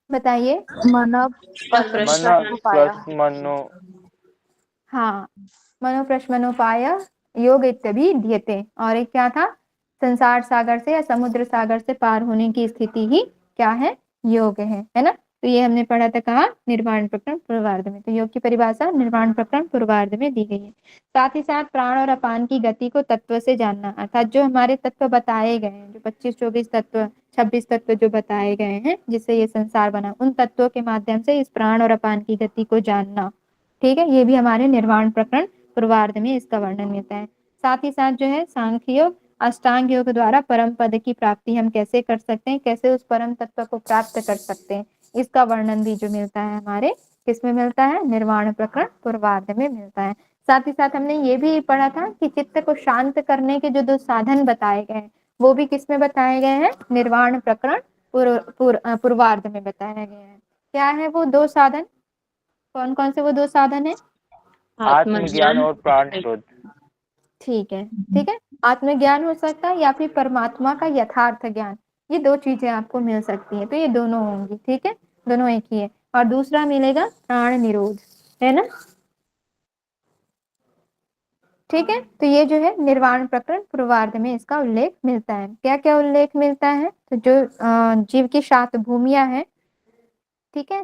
बताइए? मन मना प्रश्न पाया। प्लस मनो। हाँ, मनोप्रश्मनोपाय योग इत्यभिधीयते। और एक क्या था? संसार सागर से या समुद्र सागर से पार होने की स्थिति ही क्या है? योग है ना। तो ये हमने पढ़ा था कहाँ? निर्वाण प्रकरण पूर्वार्ध में। तो योग की परिभाषा निर्वाण प्रकरण पूर्वार्ध में दी गई है। साथ ही साथ प्राण और अपान की गति को तत्व से जानना, अर्थात जो हमारे तत्व बताए गए हैं, जो 25-24 तत्व, 26 तत्व जो बताए गए हैं जिससे ये संसार बना, उन तत्वों के माध्यम से इस प्राण और अपान की गति को जानना। ठीक है, ये भी हमारे निर्वाण प्रकरण पूर्वार्ध में इसका वर्णन मिलता है। साथ ही साथ जो है सांख्य योग, अष्टांग योग द्वारा परम पद की प्राप्ति हम कैसे कर सकते हैं, कैसे उस परम तत्व को प्राप्त कर सकते हैं, इसका वर्णन भी जो मिलता है हमारे किसमें मिलता है? निर्वाण प्रकरण पूर्वार्ध में मिलता है। साथ ही साथ हमने ये भी पढ़ा था कि चित्त को शांत करने के जो 2 साधन बताए गए हैं वो भी किसमें बताए गए हैं? निर्वाण प्रकरण पूर्वार्ध में बताया गया है। क्या है वो 2 साधन? कौन कौन से वो 2 साधन है? आत्मज्ञान और प्राण शोध। ठीक है, ठीक है, आत्मज्ञान हो सकता है या फिर परमात्मा का यथार्थ ज्ञान, ये 2 चीजें आपको मिल सकती है। तो ये दोनों होंगी। ठीक है, दोनों एक ही है। और दूसरा मिलेगा प्राण निरोध, है ना। ठीक है, तो ये जो है निर्वाण प्रकरण पूर्वार्ध में इसका उल्लेख मिलता है। क्या क्या उल्लेख मिलता है? तो जो जीव की 7 भूमियां हैं, ठीक है,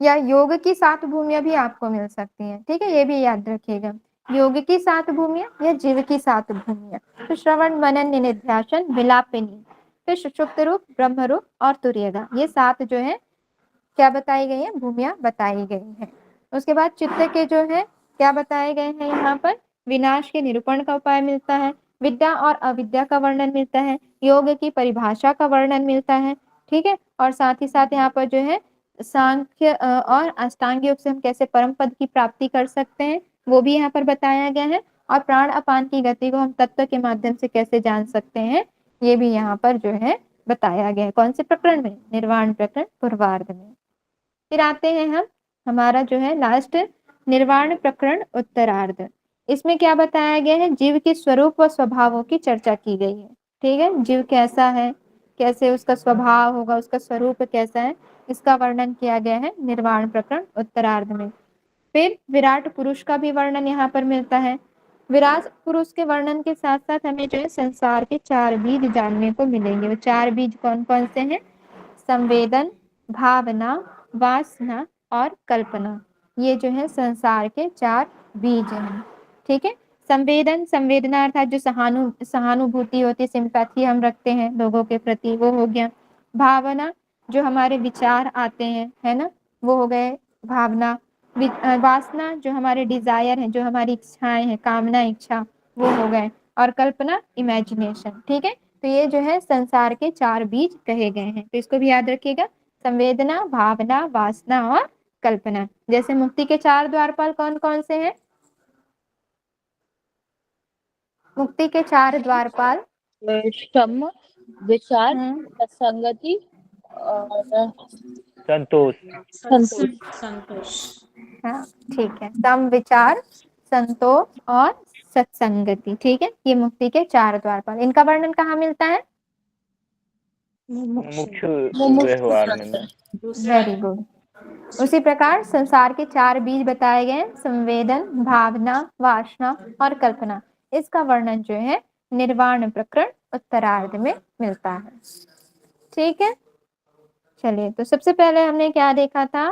या योग की 7 भूमियां भी आपको मिल सकती हैं। ठीक है, ये भी याद रखिएगा, योग की 7 भूमियां या जीव की 7 भूमियां। तो श्रवण, मनन, निधिध्यासन, विलापिनी, फिर सुषुप्त रूप, ब्रह्म रूप और तुर्यगा, ये 7 जो है क्या बताई गई है? भूमियां बताई गई है। उसके बाद चित्त के जो है क्या बताए गए हैं? यहाँ पर विनाश के निरूपण का उपाय मिलता है, विद्या और अविद्या का वर्णन मिलता है, योग की परिभाषा का वर्णन मिलता है। ठीक है, और साथ ही साथ यहाँ पर जो है सांख्य और अष्टांग योग से हम कैसे परम पद की प्राप्ति कर सकते हैं वो भी यहाँ पर बताया गया है। और प्राण अपान की गति को हम तत्व के माध्यम से कैसे जान सकते हैं ये भी यहाँ पर जो है बताया गया है। कौन से प्रकरण में? निर्वाण प्रकरण पूर्वार्ध में। फिर आते हैं हम हमारा जो है लास्ट निर्वाण प्रकरण उत्तरार्ध। इसमें क्या बताया गया है? जीव के स्वरूप व स्वभावों की चर्चा की गई है। ठीक है, जीव कैसा है, कैसे उसका स्वभाव होगा, उसका स्वरूप कैसा है, इसका वर्णन किया गया है निर्वाण प्रकरण उत्तरार्ध में। फिर विराट पुरुष का भी वर्णन यहाँ पर मिलता है। विराट पुरुष के वर्णन के साथ साथ हमें जो है संसार के 4 बीज जानने को मिलेंगे। वो 4 बीज कौन कौन से हैं? संवेदन, भावना, वासना और कल्पना। ये जो है संसार के 4 बीज हैं। ठीक है, संवेदन, संवेदना अर्थात जो सहानुभूति होती है, सिंपैथी हम रखते हैं लोगों के प्रति, वो हो गया। भावना, जो हमारे विचार आते हैं, है ना, वो हो गए भावना। वासना, जो हमारे डिजायर हैं, जो हमारी इच्छाएं हैं, कामना, इच्छा, वो हो गए। और कल्पना, इमेजिनेशन। ठीक है, तो ये जो है संसार के 4 बीज कहे गए हैं, तो इसको भी याद रखिएगा। संवेदना, भावना, वासना और कल्पना। जैसे मुक्ति के 4 द्वारपाल कौन कौन से हैं? मुक्ति के 4 द्वारपाल। क्षम, विचार, हम्म, संगति और संतोष। संतोष। संतोष। हाँ ठीक है, सम, विचार, संतोष और सत्संगति। ठीक है, ये मुक्ति के 4 द्वारपाल। इनका वर्णन कहाँ मिलता है? मुख्य मुमुक्षु व्यवहार में ग्रंथ। दूसरा वेरी गुड। उसी प्रकार संसार के 4 बीज बताए गए, संवेदन, भावना, वासना और कल्पना। इसका वर्णन जो है निर्वाण प्रकरण उत्तरार्ध में मिलता है। ठीक है, चलिए, तो सबसे पहले हमने क्या देखा था?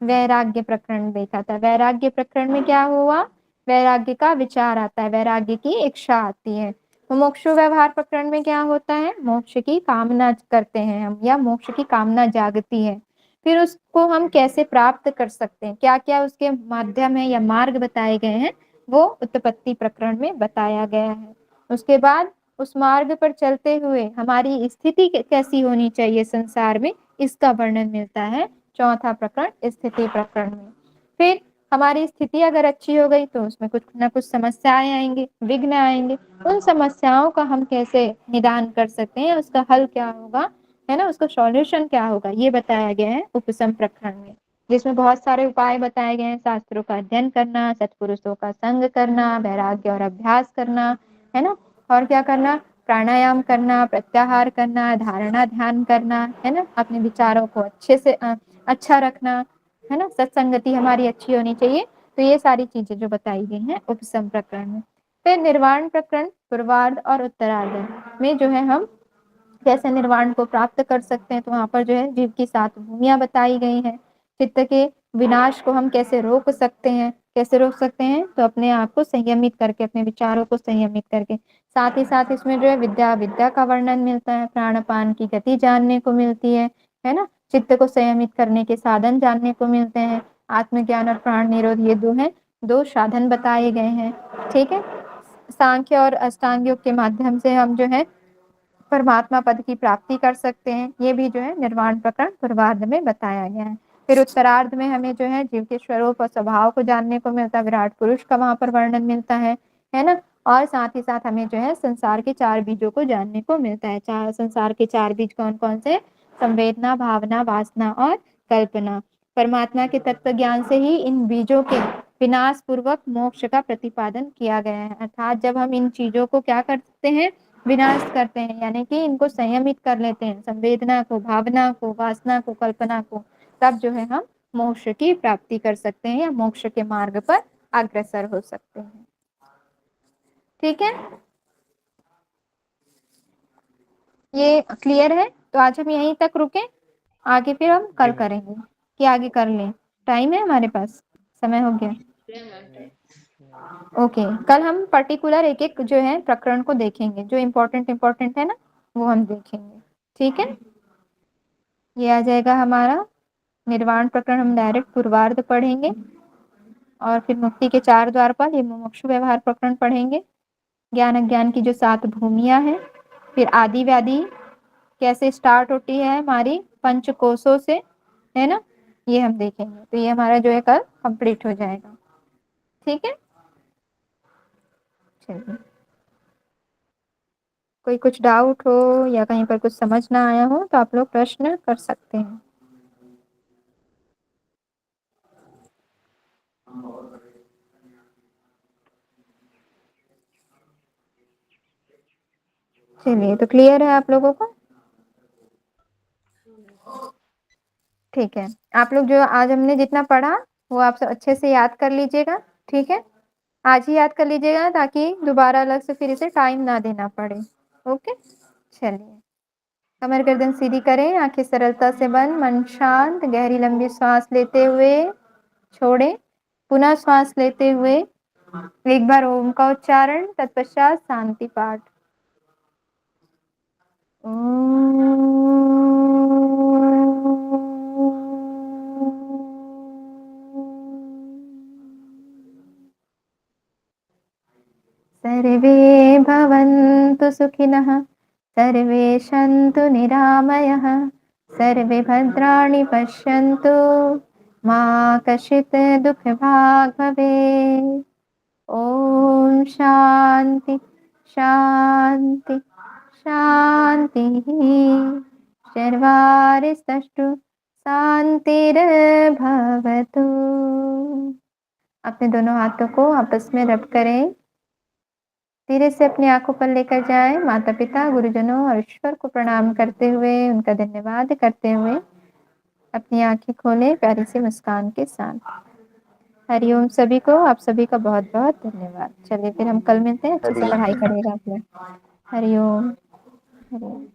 वैराग्य प्रकरण देखा था। वैराग्य प्रकरण में क्या हुआ? वैराग्य का विचार आता है, वैराग्य की इच्छा आती है। तो मोक्ष व्यवहार प्रकरण में क्या होता है? मोक्ष की कामना करते हैं हम, या मोक्ष की कामना जागती है। फिर उसको हम कैसे प्राप्त कर सकते हैं, क्या क्या उसके माध्यम है या मार्ग बताए गए हैं, वो उत्पत्ति प्रकरण में बताया गया है। उसके बाद उस मार्ग पर चलते हुए हमारी स्थिति कैसी होनी चाहिए संसार में, इसका वर्णन मिलता है चौथा प्रकरण स्थिति प्रकरण में। फिर हमारी स्थिति अगर अच्छी हो गई तो उसमें कुछ ना कुछ समस्याएं आएंगे, विघ्न आएंगे। उन समस्याओं का हम कैसे निदान कर सकते हैं, उसका हल क्या होगा, है ना, उसका सॉल्यूशन क्या होगा, ये बताया गया है उपसम प्रकरण में, जिसमें बहुत सारे उपाय बताए गए हैं। शास्त्रों का अध्ययन करना, सत्पुरुषों का संग करना, वैराग्य और अभ्यास करना, है ना, और क्या करना? प्राणायाम करना, प्रत्याहार करना, धारणा ध्यान करना, है ना, अपने विचारों को अच्छे से अच्छा रखना, है ना, सत्संगति हमारी अच्छी होनी चाहिए। तो ये सारी चीजें जो बताई गई हैं उपसम प्रकरण में। फिर निर्वाण प्रकरण पूर्वार्ध और उत्तरार्ध में जो है हम कैसे निर्वाण को प्राप्त कर सकते हैं, तो वहां पर जो है जीव की 7 भूमियां बताई गई हैं। चित्त के विनाश को हम कैसे रोक सकते हैं, कैसे रोक सकते हैं? तो अपने आप को संयमित करके, अपने विचारों को संयमित करके। साथ ही साथ इसमें जो है विद्या विद्या का वर्णन मिलता है, प्राणपान की गति जानने को मिलती है ना, चित्त को संयमित करने के साधन जानने को मिलते हैं। आत्मज्ञान और प्राण निरोध, ये 2 साधन बताए गए हैं। ठीक है, सांख्य और अष्टांग योग के माध्यम से हम जो है परमात्मा पद की प्राप्ति कर सकते हैं। ये भी जो है निर्वाण प्रकरण पूर्वार्ध में बताया गया है। फिर उत्तरार्ध में हमें जो है जीव के स्वरूप और स्वभाव को जानने को मिलता है, विराट पुरुष का वहां पर वर्णन मिलता है ना, और साथ ही साथ हमें जो है संसार के 4 बीजों को जानने को मिलता है। संसार के 4 बीज कौन कौन से? संवेदना, भावना, वासना और कल्पना। परमात्मा के तत्व ज्ञान से ही इन बीजों के विनाश पूर्वक मोक्ष का प्रतिपादन किया गया है। अर्थात जब हम इन चीजों को क्या करते हैं? विनाश करते हैं, यानी कि इनको संयमित कर लेते हैं, संवेदना को, भावना को, वासना को, कल्पना को, तब जो है हम मोक्ष की प्राप्ति कर सकते हैं या मोक्ष के मार्ग पर अग्रसर हो सकते हैं। ठीक है, ये क्लियर है? तो आज हम यहीं तक रुके, आगे फिर हम कल जी मैम। करेंगे, कि आगे कर लें? टाइम है हमारे पास, समय हो गया? ओके, कल हम पर्टिकुलर एक एक जो है प्रकरण को देखेंगे, जो इम्पोर्टेंट है ना, वो हम देखेंगे। ठीक है, ये आ जाएगा हमारा निर्वाण प्रकरण, हम डायरेक्ट पूर्वार्ध पढ़ेंगे। और फिर मुक्ति के 4 द्वारपाल, ये मुमुक्षु व्यवहार प्रकरण पढ़ेंगे। ज्ञान अज्ञान की जो 7 भूमियां हैं, फिर आदि व्याधि कैसे स्टार्ट होती है हमारी पंच कोशों से, है ना, ये हम देखेंगे। तो ये हमारा जो है कल कंप्लीट हो जाएगा। ठीक है, चलिए, कोई कुछ डाउट हो या कहीं पर कुछ समझ ना आया हो तो आप लोग प्रश्न कर सकते हैं। चलिए, तो क्लियर है आप लोगों को? ठीक है, आप लोग जो आज हमने जितना पढ़ा वो आप सब अच्छे से याद कर लीजिएगा, ठीक है? आज ही याद कर लीजिएगा ताकि दोबारा अलग से फिर इसे टाइम ना देना पड़े। ओके, चलिए कमर गर्दन सीधी करें, आंखें सरलता से बंद, मन शांत, गहरी लंबी सांस लेते हुए छोड़ें, पुनः श्वास लेते हुए एक बार ओम का उच्चारण, तत्पश्चात शांति पाठ। सर्वे भवन्तु सुखिनः, सर्वे सन्तु निरामयः, सर्वे भद्राणि पश्यन्तु, मा कश्चित् दुःखभाग् भवेत्। ॐ शान्ति शान्ति शान्तिः। सर्वारिस्तु शान्तिर्भवतु। अपने दोनों हाथों को आपस में रब करें, धीरे से अपनी आंखों पर लेकर जाएं, माता पिता गुरुजनों और ईश्वर को प्रणाम करते हुए, उनका धन्यवाद करते हुए अपनी आंखें खोलें प्यारी सी मुस्कान के साथ। हरिओम सभी को, आप सभी का बहुत बहुत धन्यवाद। चलिए फिर हम कल मिलते हैं, अच्छे से हरिओम। पढ़ाई करिएगा आप लोग। हरिओम हरिओम।